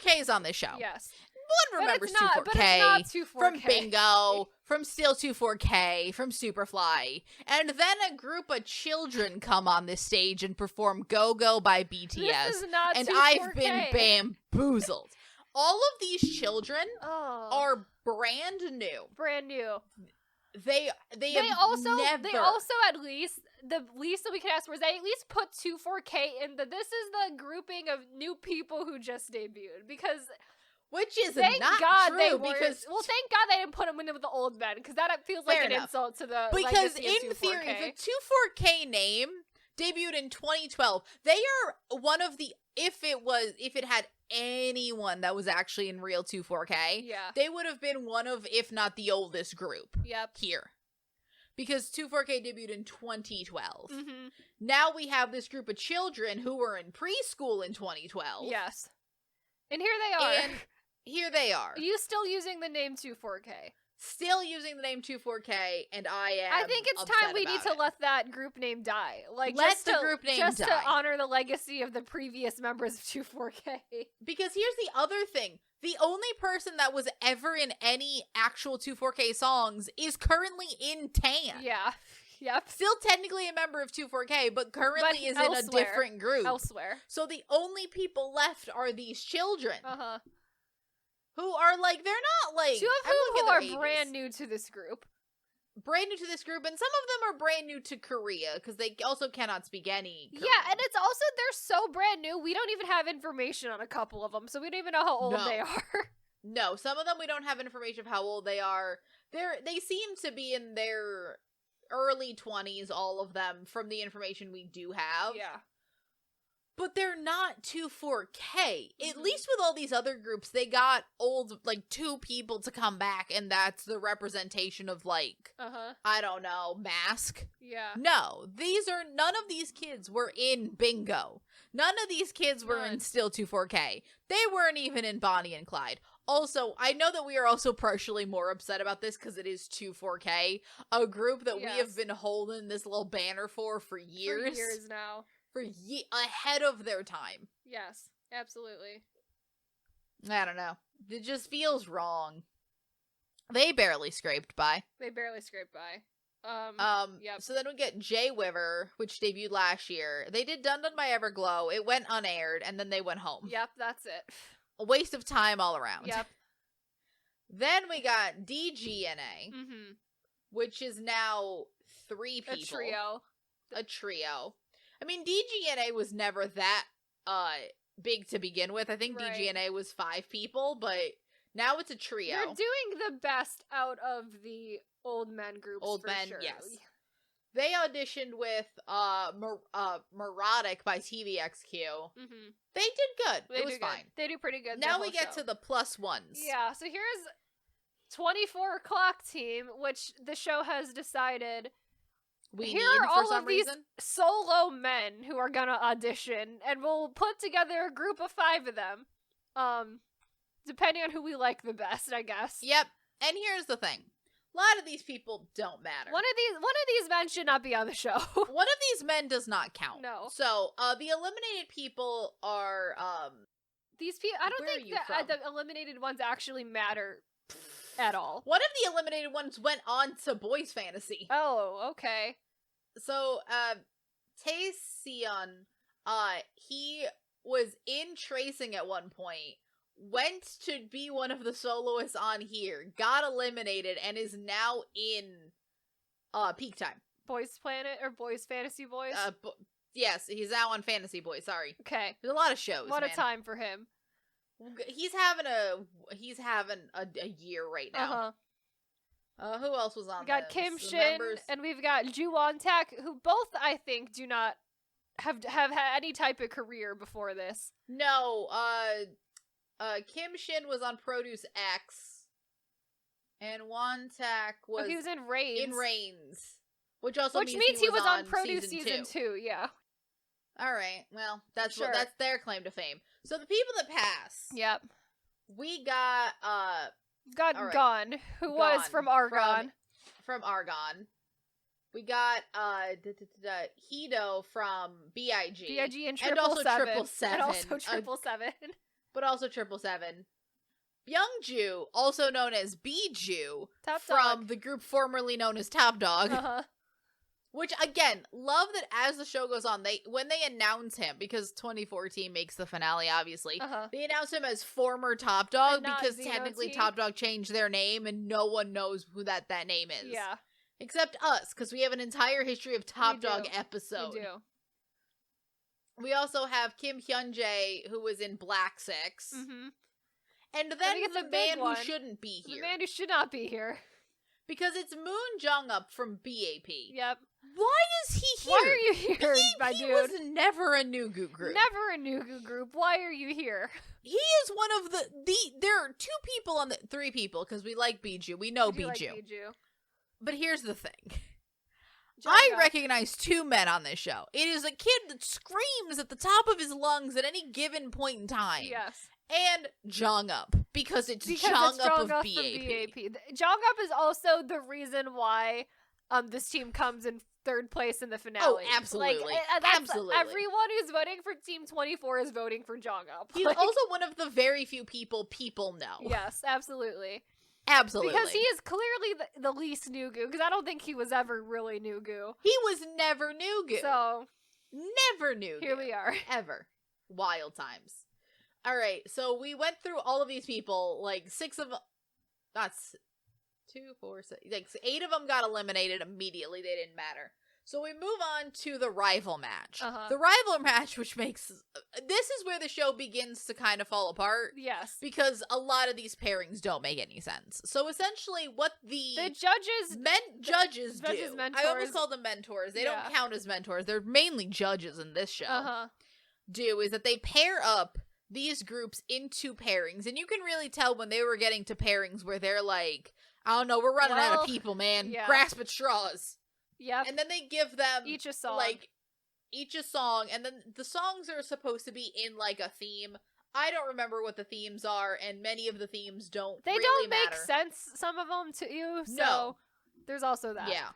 2-4Ks on this show. Yes. One remembers 2-4K from Bingo, from Still 2-4K, from Superfly, and then a group of children come on this stage and perform Go Go by BTS. This is not and 2-4K. I've been bamboozled. All of these children are brand new. Brand new. They also at least the least that we could ask for is they at least put 24K in this is the grouping of new people who just debuted, because which is not true because thank God they didn't put them in with the old men, because that feels like an insult to the because legacy of in 24K. theory the 24K name debuted in 2012. They are one of the if it had anyone that was actually in real 24K, they would have been one of, if not the oldest group. Here. Because 24K debuted in 2012. Mm-hmm. Now we have this group of children who were in preschool in 2012. Yes. And here they are. Are you still using the name 24K? Still using the name 24K, and I think it's time we need to let that group name die. Just to honor the legacy of the previous members of 24K. Because here's the other thing. The only person that was ever in any actual 24K songs is currently in Tan. Yeah. Yep. Still technically a member of 24K, but currently is in a different group. Elsewhere. So the only people left are these children. Uh-huh. Who are they're not two of whom who are brand new to this group. Brand new to this group, and some of them are brand new to Korea, because they also cannot speak any Korean. Yeah, and it's also, they're so brand new, we don't even have information on a couple of them, so we don't even know how old they are. No, some of them we don't have information of how old they are. They seem to be in their early 20s, all of them, from the information we do have. Yeah. But they're not 24K. Mm-hmm. At least with all these other groups, they got old, 2 people to come back, and that's the representation of, I don't know, Mask. Yeah. No, none of these kids were in Bingo. None of these kids were in Still 24K. They weren't even in Bonnie and Clyde. Also, I know that we are also partially more upset about this because it is 24K, a group that we have been holding this little banner for years. For years now. Ahead of their time. Yes, absolutely. I don't know. It just feels wrong. They barely scraped by. Yep. So then we get Jay Wiver, which debuted last year. They did Dun Dun by Everglow. It went unaired, and then they went home. Yep, that's it. A waste of time all around. Yep. Then we got DGNA, mm-hmm. which is now 3 people. A trio. I mean, DGNA was never that big to begin with. I think DGNA was 5 people, but now it's a trio. They're doing the best out of the old men groups. Sure. Yes. They auditioned with Neurotic by TVXQ. Mm-hmm. They did good. It was fine. They do pretty good. Now we get to the plus ones. Yeah, so here's 24 O'Clock Team, which the show has decided... Here are all of these solo men who are gonna audition, and we'll put together a group of 5 of them. Depending on who we like the best, I guess. Yep. And here's the thing. A lot of these people don't matter. One of these men should not be on the show. One of these men does not count. No. So, the eliminated people are, these people, I don't think that the eliminated ones actually matter at all. One of the eliminated ones went on to Boys Fantasy. Oh, okay. So, Taeseon, he was in Tracing at one point, went to be one of the soloists on here, got eliminated, and is now in, Peak Time. Boys Planet, or Boys Fantasy Boys? Yes, he's now on Fantasy Boys, sorry. Okay. There's a lot of shows, What a time for him. He's having a year right now. Who else was on? We got Kim Shin, and we've got Ju Won-tak, who both I think do not have had any type of career before this. No, Kim Shin was on Produce X, and Won-tak was he was in Reigns. Which means he was on Produce season 2. Yeah. All right. Well, that's their claim to fame. So the people that pass. Yep. We got Gon, who was from Argon. From Argon. We got Hido from B.I.G. B.I.G. and 777. And also 777. And also 777. But also 777. Byungju, also known as Biju, Top from Dog. the group formerly known as Top Dog. Uh-huh. Which, again, love that as the show goes on, when they announce him, because 2014 makes the finale, obviously, they announce him as former Top Dog because technically Top Dog changed their name and no one knows who that name is. Yeah. Except us, because we have an entire history of Top Dog episode. We do. We also have Kim Hyun-jae, who was in Black Six. And then the man who shouldn't be here. The man who should not be here. Because it's Moon Jong-up from BAP. Yep. Why is he here? Why are you here, my dude? He was never a Nugu group. Never a Nugu group. Why are you here? He is one of there are three people, because we like Biju. We know Biju. Like Biju. But here's the thing. I recognize two men on this show. It is a kid that screams at the top of his lungs at any given point in time. Yes. And Jong-up, because it's Jong-up of BAP. Jong-up is also the reason why this team comes in third place in the finale. Oh, absolutely. Absolutely. Everyone who's voting for Team 24 is voting for Jong-up. He's also one of the very few people know. Yes, absolutely. Absolutely. Because he is clearly the least Nugu, because I don't think he was ever really Nugu. He was never Nugu. So. Never Nugu. Here we are. Ever. Wild times. Alright, so we went through all of these people, like 6 of them, that's 2, 4, 6, like 8 of them got eliminated immediately, they didn't matter. So we move on to the rival match. The rival match, which makes, this is where the show begins to kind of fall apart. Yes. Because a lot of these pairings don't make any sense. So essentially what the judges do, mentors. I almost call them mentors, they don't count as mentors, they're mainly judges in this show, do is that they pair up these groups into pairings, and you can really tell when they were getting to pairings where they're like, I don't know, we're running out of people, man. Yeah. Grasp at straws. Yep. And then they give them each a song. And then the songs are supposed to be in like a theme. I don't remember what the themes are, and many of the themes don't They really don't matter. make sense, some of them, to you, so no. There's also that. Yeah.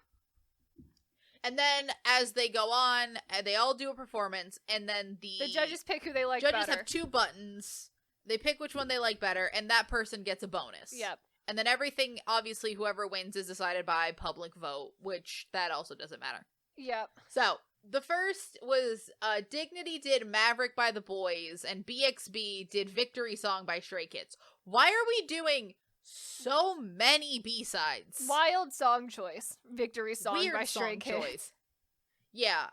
And then, as they go on, they all do a performance, and then the judges pick who they like better. Judges have 2 buttons. They pick which one they like better, and that person gets a bonus. Yep. And then everything, obviously, whoever wins is decided by public vote, which that also doesn't matter. Yep. So, the first was, Dignity did Maverick by the Boys, and BXB did Victory Song by Stray Kids. Why are we doing so many B-sides? Wild song choice. Victory Song Weird by Stray Kids. Choice. Yeah.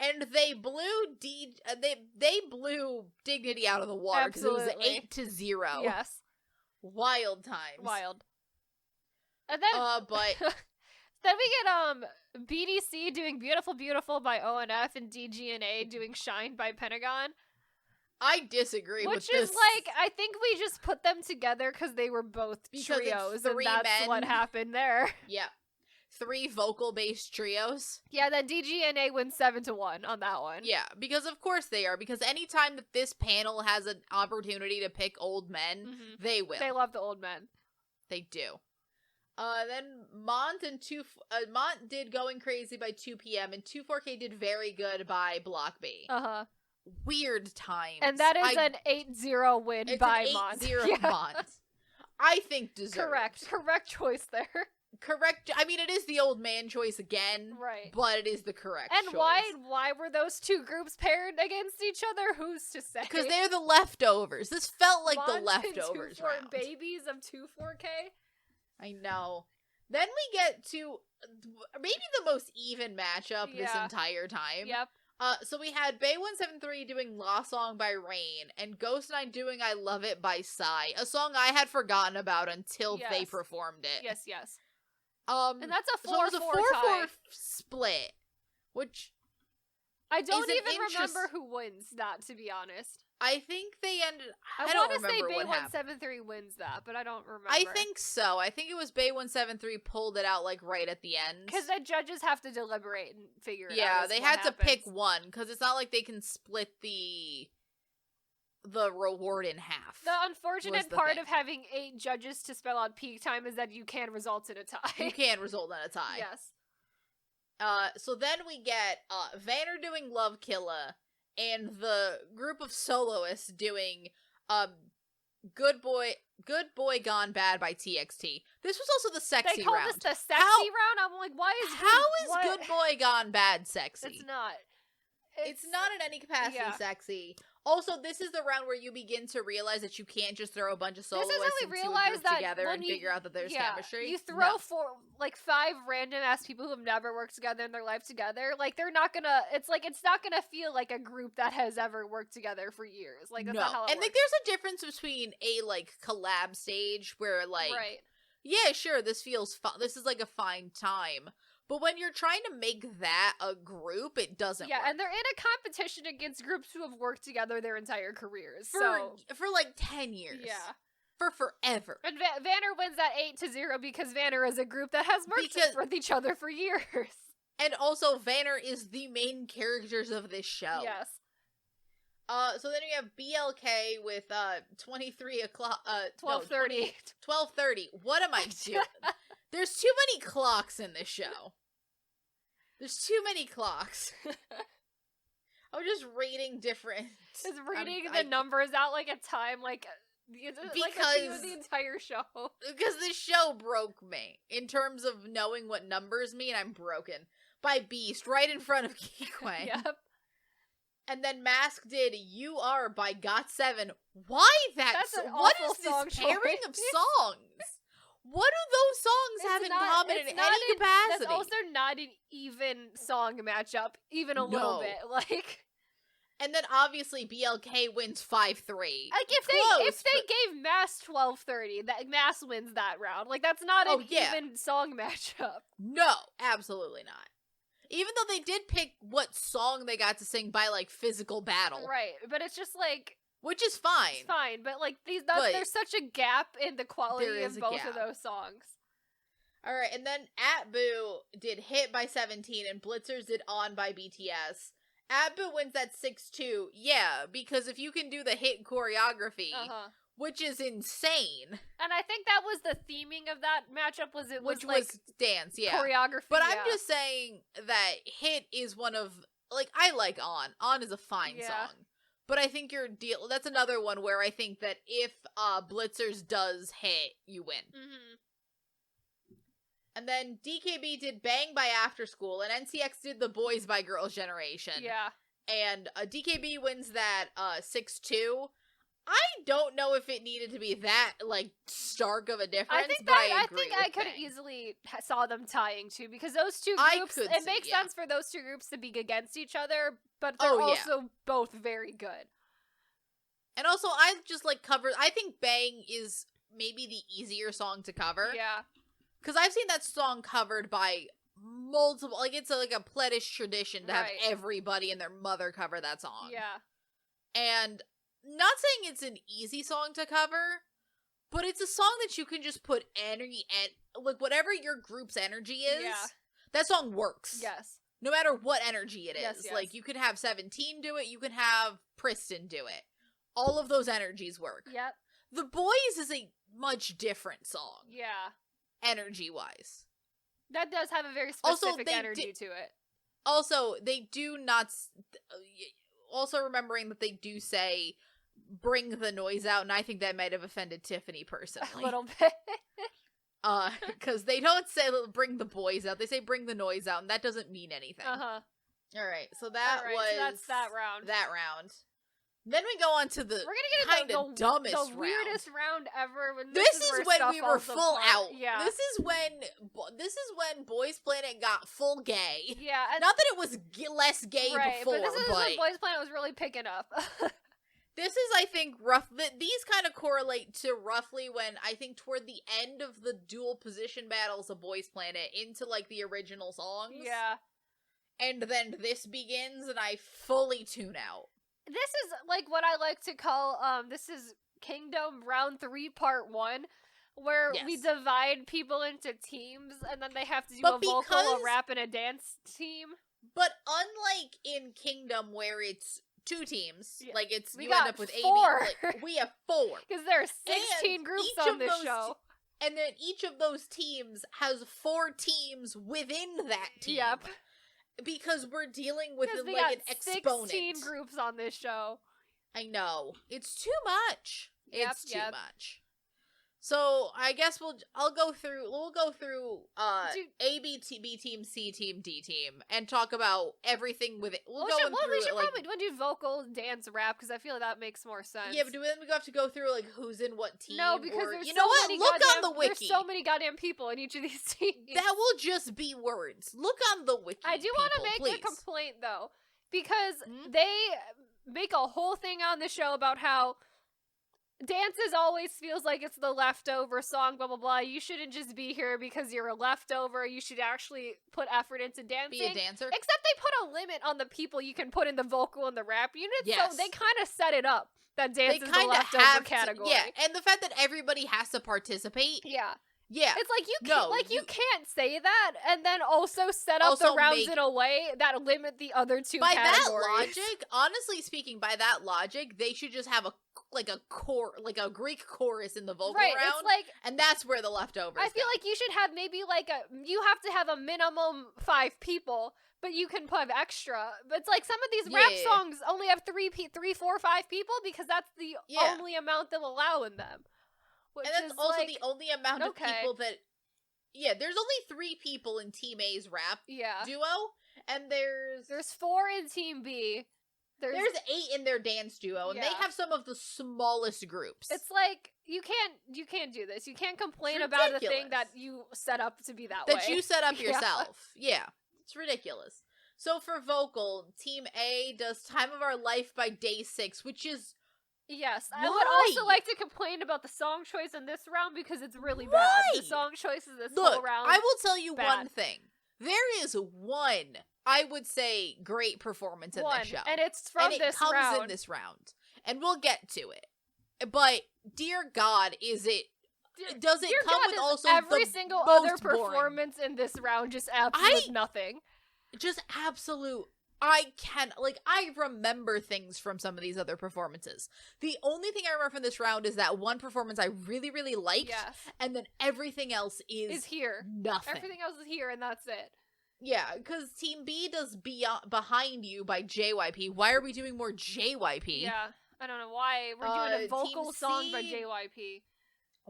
And they blew they blew Dignity out of the water because it was 8-0. Yes. Wild times. Wild. And then but then we get BDC doing Beautiful Beautiful by ONF and DGNA doing Shine by Pentagon. I disagree with this. Which is like, I think we just put them together because they were both trios, and that's what happened there. Yeah. 3 vocal-based trios. Yeah, then DGNA wins 7-1 on that one. Yeah, because of course they are. Because anytime that this panel has an opportunity to pick old men, they will. They love the old men. They do. Then Mont did Going Crazy by 2 p.m. and 24K did Very Good by Block B. Weird times. And that is an 8-0 win by Mont. 8-0 Mont. I think deserved. Correct choice there. Correct. I mean, it is the old man choice again. Right. But it is the correct choice. And why were those 2 groups paired against each other? Who's to say? Because they're the leftovers. This felt like Mont the leftovers and 2-4 round. babies of 2-4K. I know. Then we get to maybe the most even matchup this entire time. Yep. So we had Bay173 doing Lost Song by Rain, and Ghost9 doing I Love It by Psy, a song I had forgotten about until they performed it. Yes. And that's a 4-4 so it was a 4-4 tie. split, which I don't even remember who wins that, to be honest. I think they ended. I don't remember what happened. Bay173 wins that, but I don't remember. I think so. I think it was Bay173 pulled it out like right at the end. Because the judges have to deliberate and figure it out. Yeah, they had to pick one because it's not like they can split the reward in half. The unfortunate part of having 8 judges to spell out peak time is that you can result in a tie. You can result in a tie. Yes. So then we get Vanner doing Love Killa, and the group of soloists doing Good Boy Good Boy Gone Bad by TXT. This was also the sexy round. They call this the sexy round? I'm like, why is Good Boy Gone Bad sexy? It's not. It's not in any capacity sexy. Also, this is the round where you begin to realize that you can't just throw a bunch of soloists into a group together and figure out that there's chemistry. You throw 5 random ass people who have never worked together in their life together. Like, they're not gonna. It's not gonna feel like a group that has ever worked together for years. Like, that's not how it works. Like, there's a difference between a collab stage where yeah, sure, this feels fun. This is like a fine time. But when you're trying to make that a group, it doesn't work. And they're in a competition against groups who have worked together their entire careers. For 10 years. Yeah. For forever. And Vanner wins that 8-0 because Vanner is a group that has worked with each other for years. And also, Vanner is the main characters of this show. Yes. So then we have BLK with 23 o'clock. 12:30. 12:30. What am I doing? There's too many clocks in this show. There's too many clocks. I'm just rating different. Just reading the numbers out like a time, like a the entire show. Because this show broke me in terms of knowing what numbers mean. I'm broken by Beast right in front of Kikwen. Yep. And then Mask did "You Are" by GOT7. Why what is this pairing of songs? What do those songs have in common in any capacity? That's also not an even song matchup, even a little bit. Like, and then obviously BLK wins 5-3. Like, if they gave Mass 12:30, that Mass wins that round. Like, that's not an even song matchup. No, absolutely not. Even though they did pick what song they got to sing by physical battle, right? But it's just which is fine. It's fine, but there's such a gap in the quality of both of those songs. All right, and then Atbu did "Hit" by 17, and Blitzers did "On" by BTS. Atbu wins that 6-2. Yeah, because if you can do the hit choreography, which is insane, and I think that was the theming of that matchup. Was dance? Yeah, choreography. But I'm just saying that "Hit" is one of I like "On." "On" is a fine song. But I think that's another one where I think that if Blitzers does hit, you win. Mm-hmm. And then DKB did "Bang" by After School, and NCX did "The Boys" by Girls' Generation. Yeah. And DKB wins that 6-2. I don't know if it needed to be that stark of a difference. I think I could easily saw them tying too, because those two groups, it makes sense for those two groups to be against each other, but they're also both very good. And also, I just cover. I think "Bang" is maybe the easier song to cover. Yeah, because I've seen that song covered by multiple. It's a pleddish tradition to have everybody and their mother cover that song. Yeah, and. Not saying it's an easy song to cover, but it's a song that you can just put energy and whatever your group's energy is, that song works. Yes. No matter what energy it is. Yes. You can have 17 do it, you can have Pristin do it. All of those energies work. Yep. The Boys is a much different song. Yeah. Energy-wise. That does have a very specific energy to it. Also, they do not... Also remembering that they do say... "Bring the noise out," and I think that might have offended Tiffany personally. A little bit. Because they don't say "bring the boys out," they say "bring the noise out," and that doesn't mean anything. Alright, so that's that round. That round. Then we go on to the dumbest the weirdest round ever. This is when we were full out. Yeah. This is when Boys Planet got full gay. Yeah. Not that it was less gay before, but this is when Boys Planet was really picking up. This is, I think, these kind of correlate to roughly when, I think, toward the end of the dual position battles of Boys Planet into, the original songs. Yeah. And then this begins, and I fully tune out. This is, what I like to call, this is Kingdom Round 3 Part 1, where we divide people into teams, and then they have to do a vocal, a rap, and a dance team. But unlike in Kingdom, where it's 2 teams. You end up with 4. We have 4. Because there are 16 groups on this show. And then each of those teams has 4 teams within that team. Yep. Because we're dealing with an exponent. 16 groups on this show. I know. It's too much. It's too much. So I guess we'll go through A, B, team, C team, D team, and talk about everything with it. We should probably do vocal, dance, rap, because I feel like that makes more sense. Yeah, but do we have to go through like who's in what team? No, because there's Look on the wiki. There's so many goddamn people in each of these teams. That will just be words. Look on the wiki. I do want to make a complaint though, because they make a whole thing on the show about how dances always feels like it's the leftover song, blah, blah, blah. You shouldn't just be here because you're a leftover. You should actually put effort into dancing. Be a dancer. Except they put a limit on the people you can put in the vocal and the rap units. Yes. So they kind of set it up that dance is the leftover category. Yeah, and the fact that everybody has to participate. Yeah. Yeah. It's like you can't say that and then also set up the rounds in a way that limit the other two categories. By that logic, honestly speaking, they should just have a Greek chorus in the vocal round. It's like, and that's where the leftovers I feel like you should have maybe you have to have a minimum 5 people, but you can put extra. But it's like some of these rap songs only have 3, 4, 5 people because that's the only amount they'll allow in them. And that's also the only amount of people that... Yeah, there's only 3 people in Team A's rap duo, and there's 4 in Team B. There's 8 in their dance duo, and they have some of the smallest groups. It's like, you can't do this. You can't complain about a thing that you set up to be that way. That you set up yourself. Yeah, it's ridiculous. So for vocal, Team A does Time of Our Life by Day 6, which is... Yes, I would also like to complain about the song choice in this round because it's really bad. The song choices this whole round. I will tell you one thing. There is one, I would say, great performance in this show. And it's from this round. And it comes in this round. And we'll get to it. But, dear God, does it come with also every single other performance in this round just absolute nothing. Just absolute... I remember things from some of these other performances. The only thing I remember from this round is that one performance I really, really liked, and then everything else is here. Nothing. Everything else is here, and that's it. Yeah, because Team B does Behind You by JYP. Why are we doing more JYP? Yeah, I don't know why. We're doing a vocal song by JYP.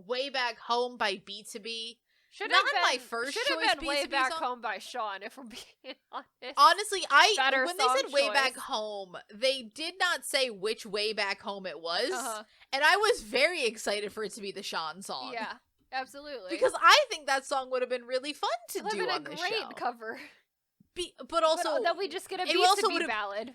Way Back Home by B2B. Should have been Way Back Home by Sean, if we're being honest. Honestly, when they said Way Back Home, they did not say which Way Back Home it was, and I was very excited for it to be the Sean song. Yeah, absolutely. Because I think that song would have been really fun to do on the show. It would have been a great cover. But also... then we just get a B2B ballad.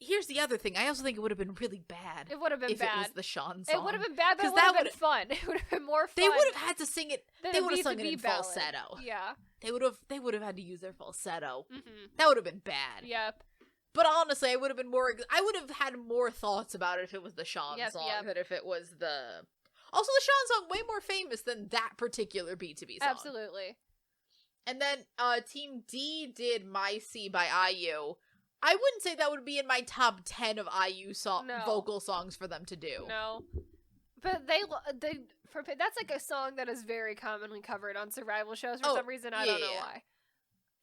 Here's the other thing. I also think it would have been really bad. It would have been bad. If it was the Sean song. It would have been bad, but it would have been fun. It would have been more fun. They would have had to sing it. They would have sung it in falsetto. Yeah. They would have had to use their falsetto. Mm-hmm. That would have been bad. Yep. But honestly, I would have had more thoughts about it if it was the Sean song than if it was the... Also, the Sean song, way more famous than that particular B2B song. Absolutely. And then, Team D did My C by IU. I wouldn't say that would be in my top 10 of IU vocal songs for them to do. No. But that's like a song that is very commonly covered on survival shows for some reason. I don't know why.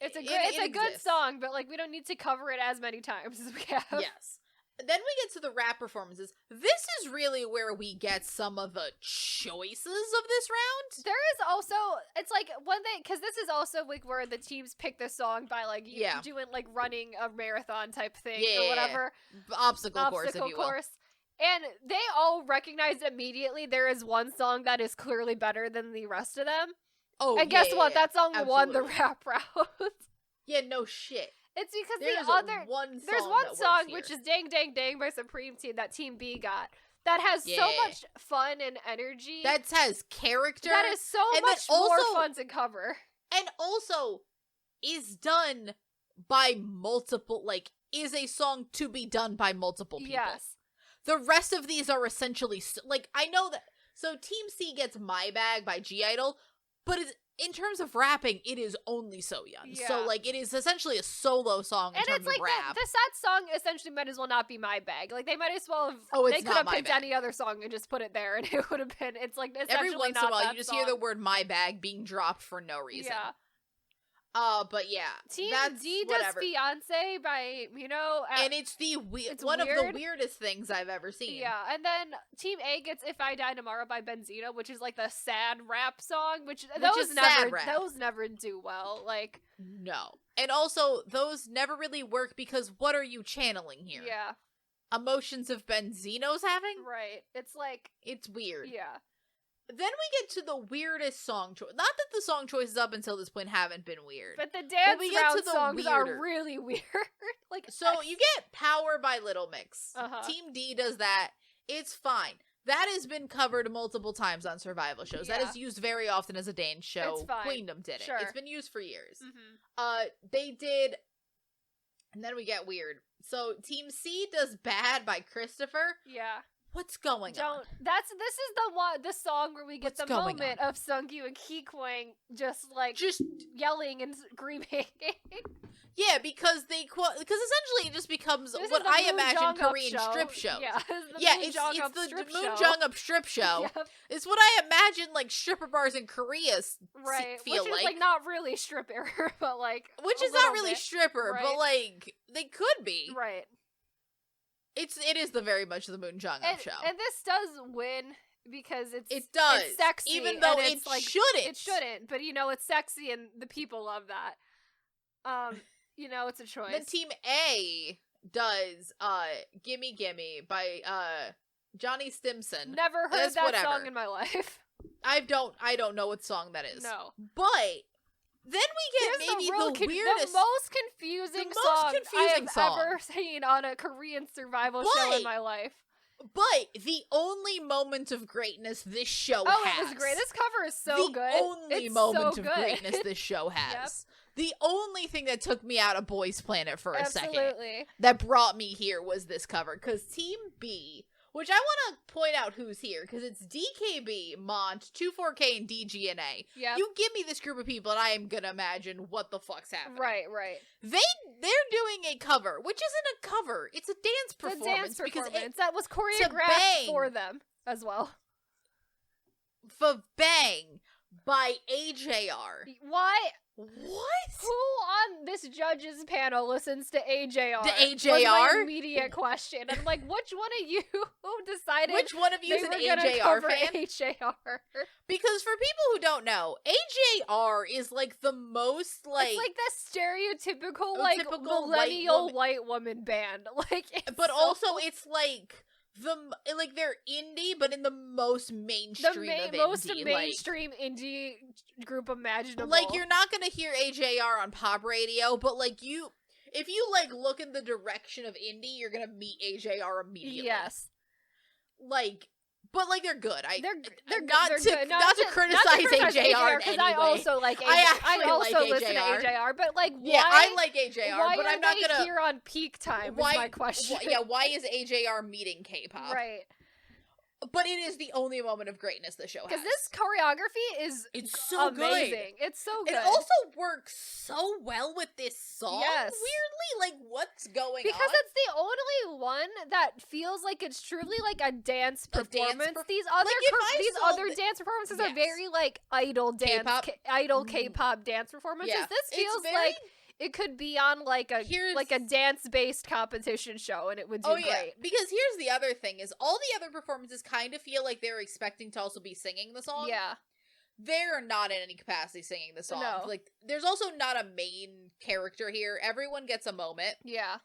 It's a good song, but like we don't need to cover it as many times as we have. Yes. Then we get to the rap performances. This is really where we get some of the choices of this round. There is also, it's like one thing, because this is also like where the teams pick the song by like doing like running a marathon type thing or whatever. Obstacle course, if you will. And they all recognize immediately there is one song that is clearly better than the rest of them. Oh, and guess what? That song won the rap round. Yeah, no shit. It's because there's one song which is Dang Dang Dang by Supreme Team that Team B got that has so much fun and energy. That has character. That is so much more fun to cover. And also is done by multiple, is a song to be done by multiple people. Yes. The rest of these are essentially, I know that, so Team C gets My Bag by G-Idol, but in terms of rapping, it is only So-Young. Yeah. So, it is essentially a solo song in terms of rap. The sad song essentially might as well not be My Bag. Like, they might as well have, they could have picked any other song and just put it there, and it would have been, it's like, essentially every once in a while, you just hear the word My Bag being dropped for no reason. Yeah. But yeah, Team that's D whatever. does Fiance by, and it's one weird. Of the weirdest things I've ever seen. Yeah, and then Team A gets If I Die Tomorrow by Benzino, which is like the sad rap song, which those never do well. Like, no. And also, those never really work because what are you channeling here? Yeah. Emotions of Benzino's having? Right. It's like, it's weird. Yeah. Then we get to the weirdest song choice. Not that the song choices up until this point haven't been weird. But the dance round songs are really weird. Like, so you get Power by Little Mix. Team D does that. It's fine. That has been covered multiple times on survival shows. Yeah. That is used very often as a dance show. It's fine. Queendom did it. Sure. It's been used for years. They did, and then we get weird. So Team C does Bad by Christopher. Yeah. What's going on? This is the song where we get the moment of Sungkyu and Ki-Kwang just yelling and screaming. Yeah, because essentially it just becomes what I imagine Korean strip shows. Yeah, it's the Moon Jung-up strip show. Yep. It's what I imagine like stripper bars in Korea feel which is like not really stripper, but like which is not really stripper, but like they could be. Right. It is the very much the Moon Jung-up show. And this does win because it's sexy. Even though it's shouldn't. It shouldn't, but it's sexy and the people love that. It's a choice. Then Team A does Gimme Gimme by Johnny Stimson. Never heard that song in my life. I don't know what song that is. No. But then we get maybe the weirdest, the most confusing song I have ever seen on a Korean survival show in my life. But the only moment of greatness this show has. Oh, it was great. This cover is so good. The only moment of greatness this show has. Yep. The only thing that took me out of Boys Planet for a second that brought me here was this cover. Because Team B, which I want to point out who's here, because it's DKB, Mont, 24K, and DGNA. Yep. You give me this group of people, and I am going to imagine what the fuck's happening. Right. They're doing a cover, which isn't a cover. It's a dance performance. Because that was choreographed for them as well. For Bang by AJR. Why? What? Who on this judges panel listens to AJR? The AJR? Was my immediate question. I'm like, which one of you decided? Which one of you is an AJR fan? AJR. Because for people who don't know, AJR is like the most it's like the stereotypical millennial white woman band. But also it's like they're indie, but in the most mainstream of indie. Most mainstream indie group imaginable. Like, you're not gonna hear AJR on pop radio, but if you look in the direction of indie, you're gonna meet AJR immediately. Yes. But they're good. They're not good. Not to criticize AJR in any way. I also like AJR. I also listen to AJR, but why? Yeah, I like AJR, but I'm not gonna here on peak time. Is my question. Why is AJR meeting K-pop? Right. But it is the only moment of greatness the show has. Because this choreography is so amazing. Good. It's so good. It also works so well with this song. Yes. Weirdly, what's going on? Because it's the only one that feels like it's truly like a dance performance. These other dance performances are very idol dance, idol K-pop dance performances. Yeah. This feels like it could be on a dance-based competition show, and it would do great. Because here's the other thing, is all the other performances kind of feel like they're expecting to also be singing the song. Yeah. They're not in any capacity singing the song. No. There's also not a main character here. Everyone gets a moment. Yeah.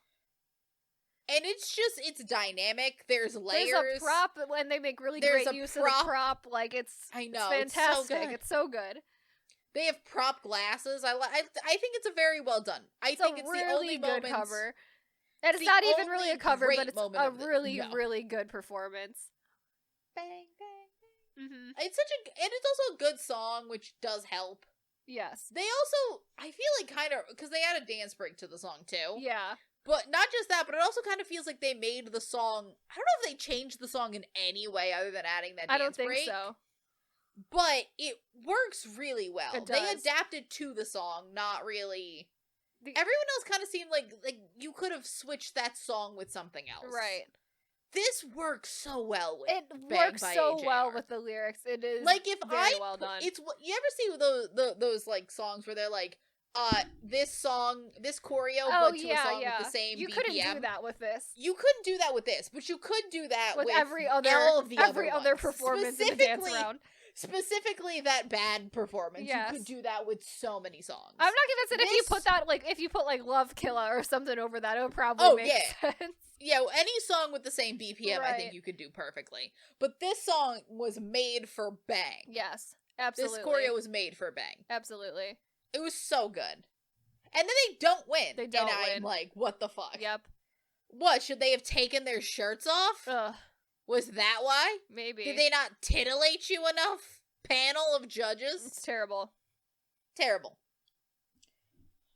And it's dynamic. There's layers. There's a prop, and they make really great use of the prop. It's fantastic. It's so good. They have prop glasses. I think it's a very well done. I think it's really the only good moment, cover. And it's not even really a cover, but it's a really good performance. Bang bang. Mm-hmm. And it's also a good song, which does help. Yes. They also, I feel kind of, because they add a dance break to the song too. Yeah. But not just that, but it also kind of feels like they made the song, I don't know if they changed the song in any way other than adding that dance break. I don't think so. But it works really well. It does. They adapted to the song, not really. Everyone else kind of seemed like you could have switched that song with something else. Right. This works so well with works so well with the lyrics. It is very well done. You ever see those songs where they're like, this choreo, but to a song with the same you BPM. Couldn't do that with this. You couldn't do that with this, but you could do that with every other performance in the dance round. Specifically that bad performance. Yes. You could do that with so many songs. I'm not convinced that if you put Love Killa or something over that, it would probably make sense. Yeah, any song with the same BPM, right. I think you could do perfectly. But this song was made for bang. Yes, absolutely. This choreo was made for bang. Absolutely. It was so good. And then they don't win. They don't win. I'm like, what the fuck? Yep. What, should they have taken their shirts off? Ugh. Was that why? Maybe. Did they not titillate you enough? Panel of judges? It's terrible. Terrible.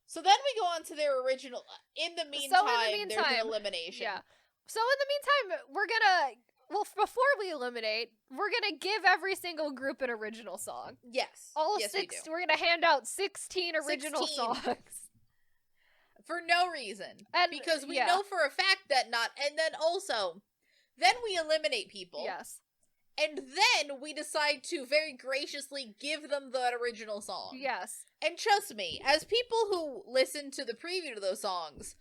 So then we go on to their original. In the meantime, there's an elimination. Yeah. So in the meantime, we're gonna. Well, before we eliminate, we're gonna give every single group an original song. Yes. Yes, we're gonna hand out 16 original songs. For no reason. Because we know for a fact that not. And then also, then we eliminate people. Yes. And then we decide to very graciously give them that original song. Yes. And trust me, as people who listen to the preview to those songs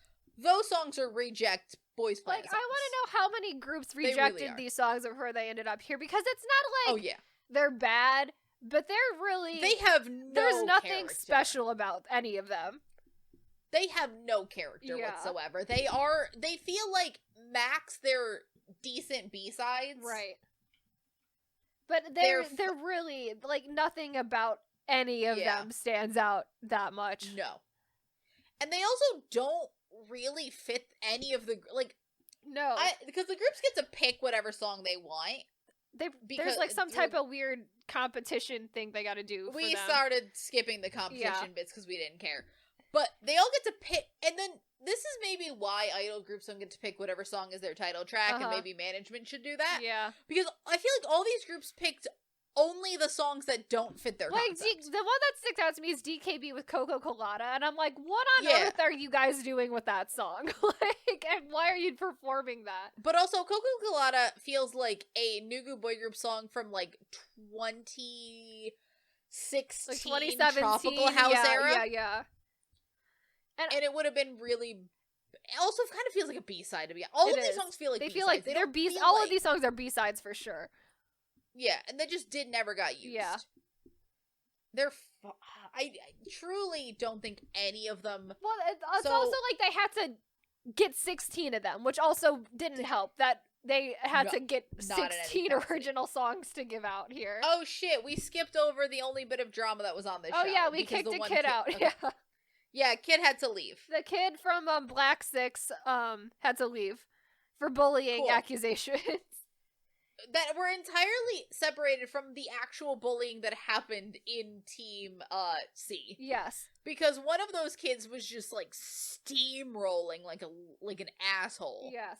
are reject Boys Planet songs. I want to know how many groups rejected these songs before they ended up here, because it's not like they're bad, but they're really... They have There's nothing special about any of them. They have no character whatsoever. They feel like max they're decent B-sides. Right. But they're really, nothing about any of them stands out that much. No. And they also don't really fit any of the, no. Because the groups get to pick whatever song they want. There's, some type of weird competition thing they gotta do for them. Started skipping the competition bits because we didn't care. But they all get to pick, and then this is maybe why idol groups don't get to pick whatever song is their title track, and maybe management should do that. Yeah. Because I feel like all these groups picked only the songs that don't fit their concept. The one that sticks out to me is DKB with Coco Colada, and I'm like, what on earth are you guys doing with that song? And why are you performing that? But also, Coco Colada feels like a Nugu boy group song from, 2016 2017 Tropical House era. Yeah. And it would have been really... It also kind of feels like a B-side to be... All of these songs feel like B-sides. They feel like they're B-sides. All of these songs are B-sides for sure. Yeah, and they just never got used. Yeah. They're... I truly don't think any of them... Well, it's also like they had to get 16 of them, which also didn't help. That they had to get 16 original songs to give out here. Oh, shit. We skipped over the only bit of drama that was on this show. Oh, yeah, we kicked a kid out. Okay. Yeah. Yeah, kid had to leave. The kid from Black 6 had to leave for bullying accusations. That were entirely separated from the actual bullying that happened in Team C. Yes. Because one of those kids was just steamrolling like an asshole. Yes.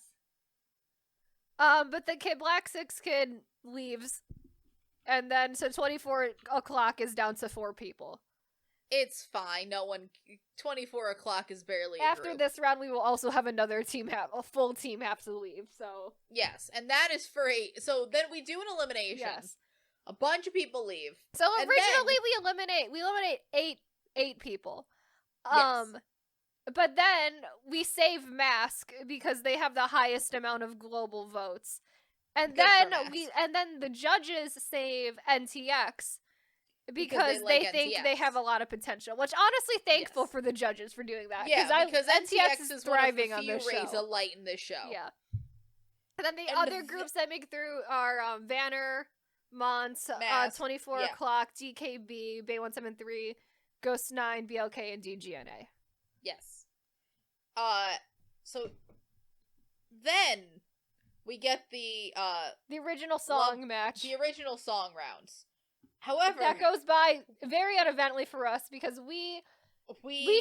But the Black 6 kid leaves, and then so 24 o'clock is down to 4 people. It's fine. 24 o'clock is barely After this round, we will also have another a full team have to leave, so. Yes, and that is so then we do an elimination. Yes. A bunch of people leave. So originally we eliminate eight people. Yes. But then we save Mask because they have the highest amount of global votes. And then the judges save NTX. Because they think NTX. They have a lot of potential, which honestly, thankful for the judges for doing that. Yeah, because NTX is thriving one of the on this few rays show. of light in this show. Yeah. And then the other groups that make through are Vanner, Mons, 24 o'clock, DKB, Bay 173, Ghost 9, BLK, and DGNA. Yes. So then we get the original song match. The original song rounds. However, that goes by very uneventfully for us because we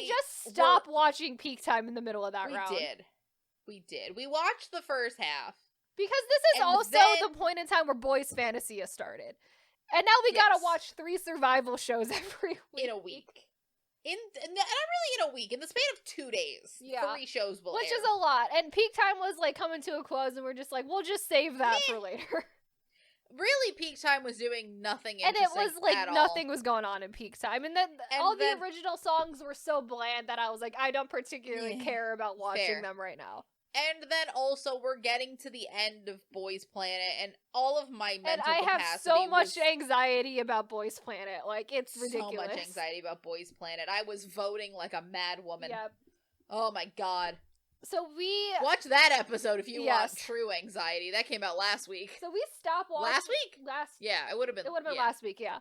just stopped watching Peak Time in the middle of that round. We did. We watched the first half. Because this is also the point in time where Boys Fantasy has started. And now we gotta watch 3 survival shows every week. In a week. Not really in a week. In the span of 2 days. Yeah. 3 shows will Which air. is a lot. And Peak Time was coming to a close and we're just we'll just save that for later. really, Peak Time was doing nothing interesting. And it was like nothing all. Was going on in Peak Time. And then the original songs were so bland that I was like, I don't particularly care about watching them right now. And then also, we're getting to the end of Boys Planet, and all of my mental capacity. And I have so much anxiety about Boys Planet. Like, it's ridiculous. So much anxiety about Boys Planet. I was voting like a mad woman. Yep. Oh my god. So we watch that episode if you want true anxiety. That came out last week. So we stopped watching last week. Yeah, it would have been. It would have been last week. Yeah.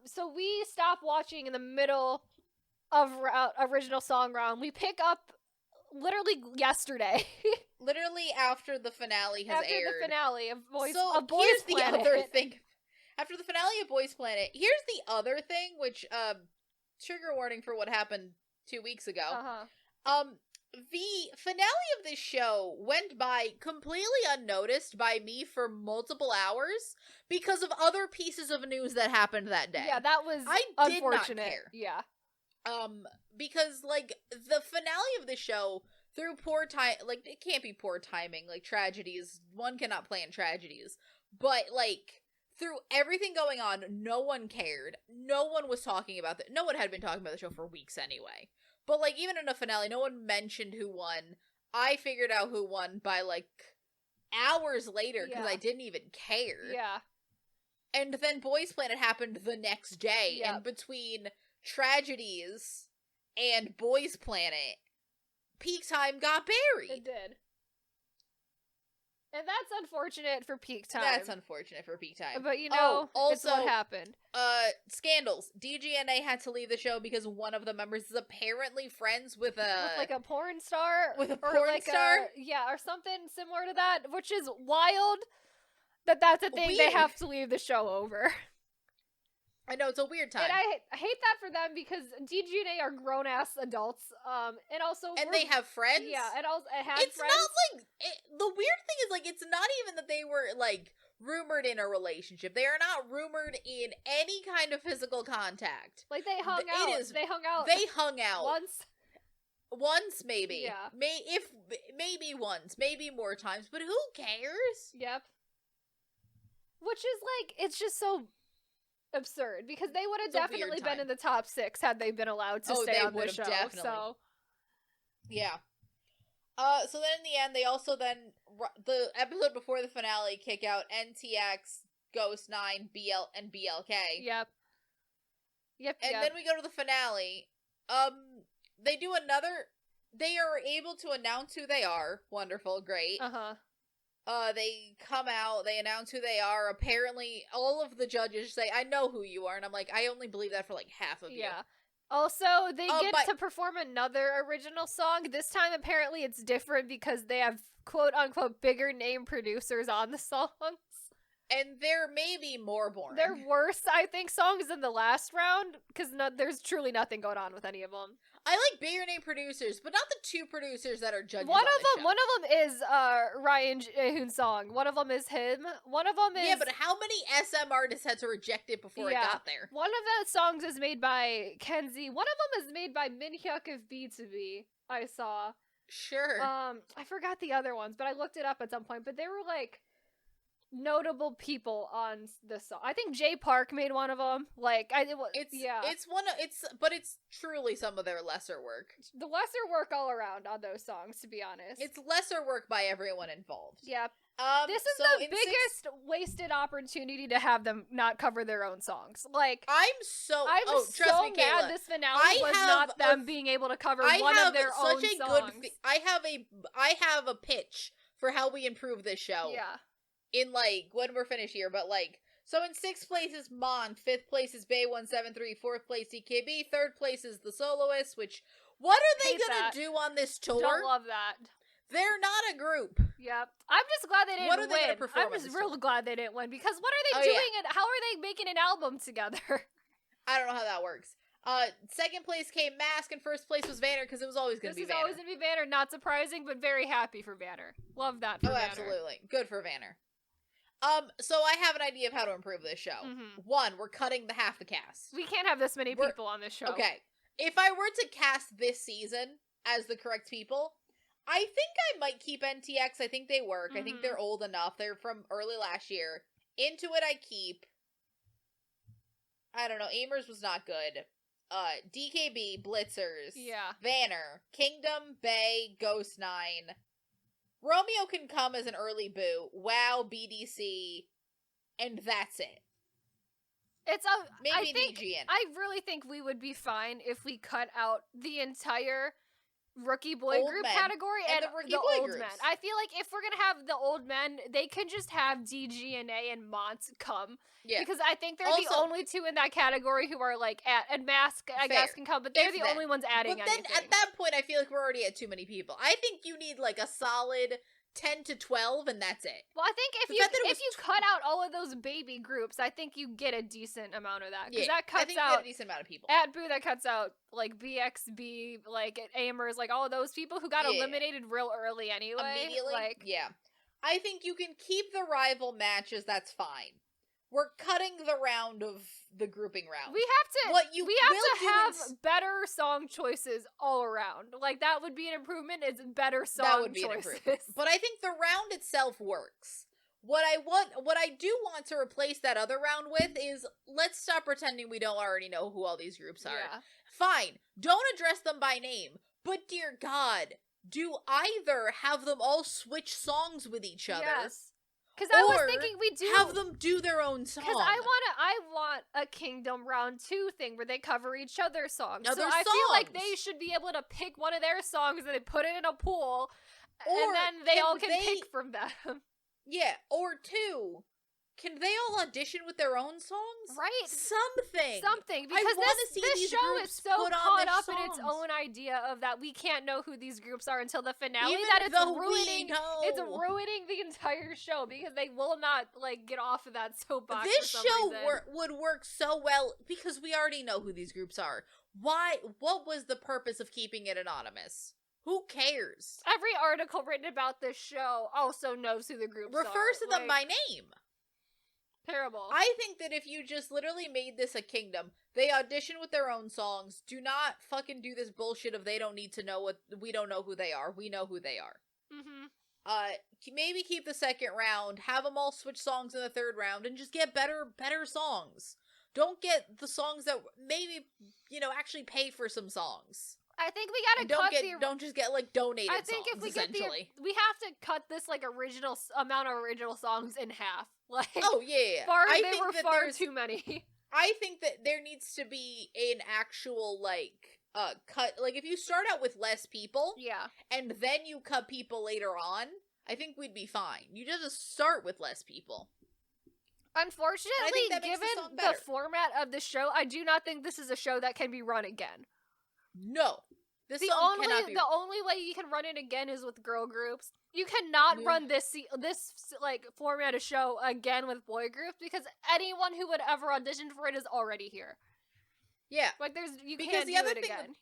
So we stopped watching in the middle of original song round. We pick up literally yesterday. Literally after the finale has aired. After the finale of Boys. So of Boys here's Planet. the other thing. After the finale of Boys Planet, here's the other thing, which trigger warning for what happened 2 weeks ago. The finale of this show went by completely unnoticed by me for multiple hours because of other pieces of news that happened that day. Yeah, that was unfortunate. Did not care. Yeah. Because, like, the finale of the show, through poor time, like, it can't be poor timing, like, tragedies, one cannot plan tragedies, but, like, through everything going on, no one cared, no one was talking about it, no one had been talking about the show for weeks anyway. But, like, even in a finale, no one mentioned who won. I figured out who won by, like, hours later, because I didn't even care. Yeah. And then Boys Planet happened the next day, and between tragedies and Boys Planet, Peak Time got buried. It did. And that's unfortunate for Peak Time. That's unfortunate for Peak Time. But, you know, also, it's what happened. Scandals. DGNA had to leave the show because one of the members is apparently friends with like a porn star. With a porn star? Or something similar to that, which is wild that's a thing they have to leave the show over. I know, it's a weird time. And I hate that for them because DGNA are grown-ass adults, and also... And they have friends? Yeah, and also had friends. It's not, like... the weird thing is, like, it's not even that they were, like, rumored in a relationship. They are not rumored in any kind of physical contact. Like, they hung out. They hung out. Once, maybe. Yeah. Maybe once. Maybe more times. But who cares? Yep. Which is, like, it's just so... absurd, because they would have definitely been in the top 6 had they been allowed to stay on the show. Definitely. So yeah. So then in the end, they also then the episode before the finale kick out NTX, Ghost 9, BL and BLK. Yep. And then we go to the finale. They do another. They are able to announce who they are. Wonderful, great. They come out, they announce who they are. Apparently, all of the judges say, I know who you are. And I'm like, I only believe that for like half of you. Yeah. Also, they get to perform another original song. This time, apparently, it's different because they have quote-unquote bigger name producers on the songs. And there may be more born. They're worse, I think, songs than the last round, because there's truly nothing going on with any of them. I like bigger name producers, but not the 2 producers that are judges. One of them is Ryan Jae-hoon's song. One of them is him. One of them is... Yeah, but how many SM artists had to reject it before it got there? One of the songs is made by Kenzie. One of them is made by Minhyuk of B2B, I saw. Sure. I forgot the other ones, but I looked it up at some point. But they were, like, notable people on this song. I think Jay Park made one of them. Like, it's truly some of their lesser work. The lesser work all around on those songs, to be honest. It's lesser work by everyone involved. Yeah. This is the biggest wasted opportunity to have them not cover their own songs. Like, I'm so mad Kayla, this finale was not them being able to cover one of their own songs. I have a pitch for how we improve this show. Yeah. In, like, when we're finished here, but, like, so in 6th place is Mon, 5th place is Bae173, 4th place EKB, 3rd place is The Soloists, which, what are they gonna do on this tour? Don't love that. They're not a group. Yep. I'm just glad they didn't win. What are they gonna perform? I'm just real glad they didn't win, because what are they doing and how are they making an album together? I don't know how that works. 2nd place came Mask, and 1st place was Vanner, because it was always gonna be Vanner. This is always gonna be Vanner, not surprising, but very happy for Vanner. Love that for Vanner. Oh, absolutely. Good for Vanner. So I have an idea of how to improve this show. Mm-hmm. 1, we're cutting half the cast. We can't have this many people on this show. Okay. If I were to cast this season as the correct people, I think I might keep NTX. I think they work. Mm-hmm. I think they're old enough. They're from early last year. Into It I Keep. I don't know. Amers was not good. DKB, Blitzers. Yeah. Vanner. Kingdom, Bay, Ghost 9. Romeo Can Come as an early boot. WoW, BDC. And that's it. Maybe DGN. I really think we would be fine if we cut out the entire rookie boy old group men. category and the old groups. men. I feel like if we're gonna have the old men, they can just have DGNA and Mont come. Yeah. Because I think they're the only two in that category who are like and Mask, I guess, can come, but they're the only ones adding anything. But then at that point, I feel like we're already at too many people. I think you need like a solid 10 to 12, and that's it. Well, I think if you cut out all of those baby groups, I think you get a decent amount of that. Because that cuts out a decent amount of people. At Boo, that cuts out like BXB, like Amers, like all of those people who got eliminated real early anyway. Immediately? Like, yeah. I think you can keep the rival matches, that's fine. We're cutting the round of the grouping round. We have to have better song choices all around. Like, that would be an improvement. It's better song choices. But I think the round itself works. What I do want to replace that other round with is, let's stop pretending we don't already know who all these groups are. Yeah. Fine. Don't address them by name. But dear God, do either have them all switch songs with each other. Yes. Because I was thinking we do have them do their own song. Because I want a Kingdom Round 2 thing where they cover each other's songs. So I feel like they should be able to pick one of their songs and they put it in a pool, and then they all can pick from them. Yeah, or 2. Can they all audition with their own songs? Right. Something. Because this show is so caught up in its own idea of that we can't know who these groups are until the finale, that it's ruining the entire show because they will not like get off of that soapbox. This show would work so well because we already know who these groups are. Why? What was the purpose of keeping it anonymous? Who cares? Every article written about this show also knows who the groups refers to them by name. Terrible. I think that if you just literally made this a kingdom, they audition with their own songs. Do not fucking do this bullshit of they don't need to know what we don't know who they are. We know who they are. Maybe keep the second round, have them all switch songs in the third round, and just get better songs. Don't get the songs that maybe actually pay for some songs. I think we gotta don't just get like donated. I think songs, if we we have to cut this like amount of original songs in half. Like, oh yeah. There were far too many. I think that there needs to be an actual like cut. Like if you start out with less people, and then you cut people later on, I think we'd be fine. You just start with less people. Unfortunately, given the format of the show, I do not think this is a show that can be run again. No. The only way you can run it again is with girl groups. You cannot run this like format of show again with boy groups because anyone who would ever audition for it is already here. Yeah. Like you can't do it again.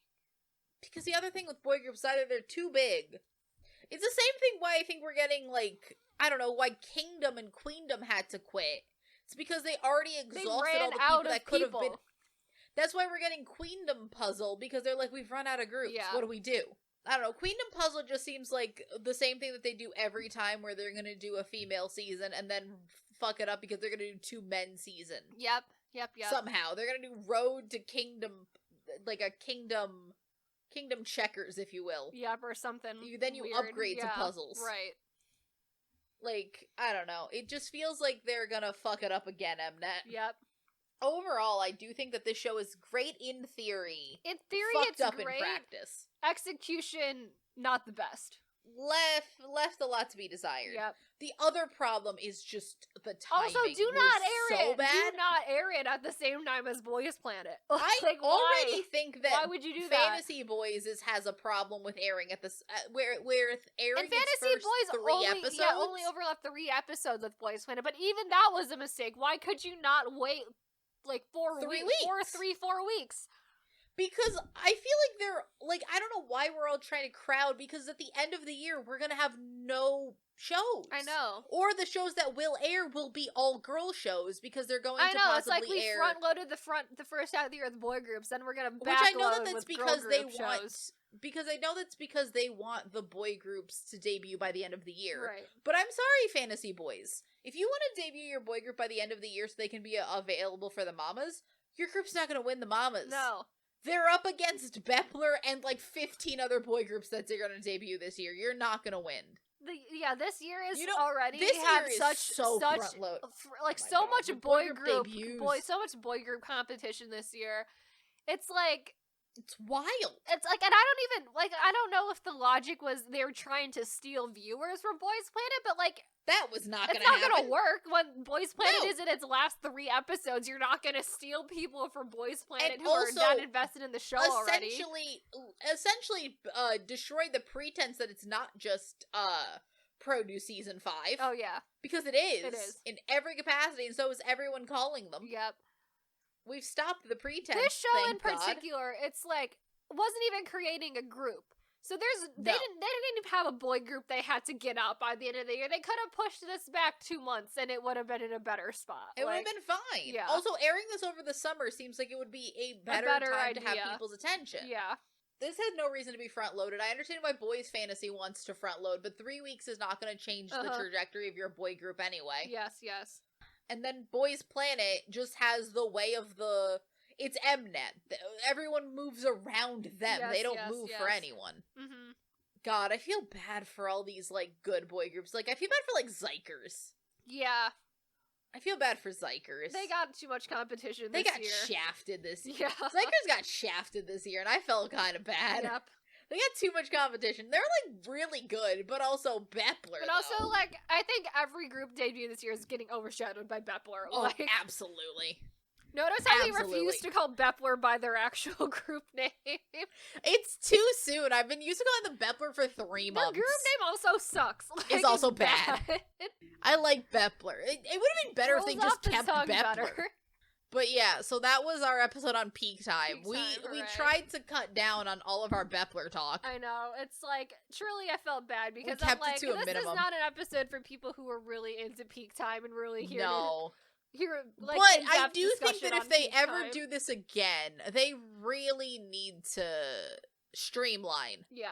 Because the other thing with boy groups, either they're too big. It's the same thing why I think we're getting like, I don't know, why Kingdom and Queendom had to quit. It's because they already exhausted all the people that could have been. That's why we're getting Queendom Puzzle, because they're like, we've run out of groups. Yeah. What do we do? I don't know. Queendom Puzzle just seems like the same thing that they do every time where they're going to do a female season and then fuck it up because they're going to do 2 men season. Yep. Somehow. They're going to do Road to Kingdom, like a Kingdom Checkers, if you will. Yep, or something. Then you weird. Upgrade to puzzles. Right. Like, I don't know. It just feels like they're going to fuck it up again, Mnet. Yep. Overall, I do think that this show is great in theory. In theory, fucked it's up great. In practice. Execution, not the best. Left a lot to be desired. Yep. The other problem is just the timing. Also, do not air it. Do not air it at the same time as Boys Planet. I already think that why would you do Fantasy Boys has a problem with airing at this where airing and Fantasy Boys only overlapped 3 episodes with Boys Planet, but even that was a mistake. Why could you not wait like 4 weeks? Because I feel like they're, like, I don't know why we're all trying to crowd, because at the end of the year, we're gonna have no shows. I know. Or the shows that will air will be all girl shows, because they're going to possibly air. It's like we front-loaded the first half of the year with boy groups, then we're gonna backload with girl group shows. because I know that's because they want the boy groups to debut by the end of the year. Right. But I'm sorry, Fantasy Boys. If you want to debut your boy group by the end of the year so they can be available for the mamas, your group's not going to win the mamas. No. They're up against Bepler and like 15 other boy groups that they're going to debut this year. You're not going to win. This year is already this have year such is so front load. Like oh so God, much boy group competition this year. It's like it's wild. It's like, and I don't know if the logic was they were trying to steal viewers from Boys Planet, but like that was not going to happen. It's not going to work when Boys Planet is in its last 3 episodes. You're not going to steal people from Boys Planet who are not invested in the show already. Essentially, destroy the pretense that it's not just produce season 5. Oh yeah, because it is. It is in every capacity, and so is everyone calling them. Yep. We've stopped the pretense. This show in particular, it's like wasn't even creating a group. So they didn't even have a boy group they had to get out by the end of the year. They could have pushed this back 2 months and it would have been in a better spot. It would have been fine. Yeah. Also, airing this over the summer seems like it would be a better time idea to have people's attention. Yeah. This had no reason to be front loaded. I understand why Boys Fantasy wants to front load, but 3 weeks is not going to change the trajectory of your boy group anyway. Yes, yes. And then Boys Planet just has the way of it's Mnet. Everyone moves around them. Yes, they don't move for anyone. Mm-hmm. God, I feel bad for all these, like, good boy groups. Like, I feel bad for, like, Zykers. Yeah. I feel bad for Zykers. They got too much competition this year. They got shafted this year. Yeah. Zykers got shafted this year, and I felt kind of bad. Yep. They got too much competition. They're, like, really good, but also Bepler, But also, like, I think every group debut this year is getting overshadowed by Bepler. Oh, like, absolutely. Notice how they refuse to call Bepler by their actual group name. It's too soon. I've been used to calling them Bepler for 3 months. The group name also sucks. Like, it's also bad. I like Bepler. It would have been better if they just kept Bepler. But yeah, so that was our episode on Peak Time. We tried to cut down on all of our Bepler talk. I know. It's like, truly I felt bad because I'm like, this is not an episode for people who are really into Peak Time and really here but I do think that if they ever do this again, they really need to streamline. Yeah.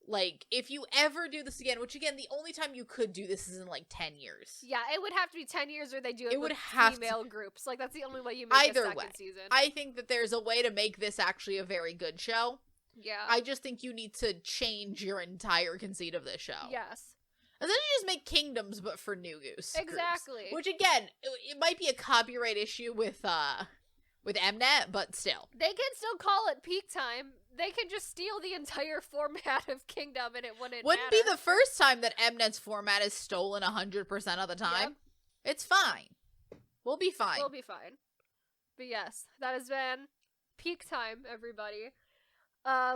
Like, if you ever do this again, which again, the only time you could do this is in like 10 years. Yeah, it would have to be 10 years or they do it with female groups. Like, that's the only way you make a second season. I think that there's a way to make this actually a very good show. Yeah. I just think you need to change your entire conceit of this show. Yes. And then you just make Kingdoms, but for New Goose. Exactly. Groups. Which, again, it might be a copyright issue with Mnet, but still. They can still call it Peak Time. They can just steal the entire format of Kingdom and it wouldn't matter. Be the first time that Mnet's format is stolen 100% of the time. Yep. It's fine. We'll be fine. We'll be fine. But yes, that has been Peak Time, everybody.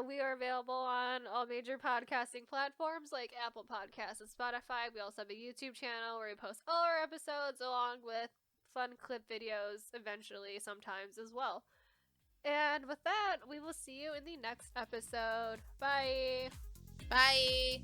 We are available on all major podcasting platforms like Apple Podcasts and Spotify. We also have a YouTube channel where we post all our episodes along with fun clip videos eventually sometimes as well. And with that, we will see you in the next episode. Bye! Bye!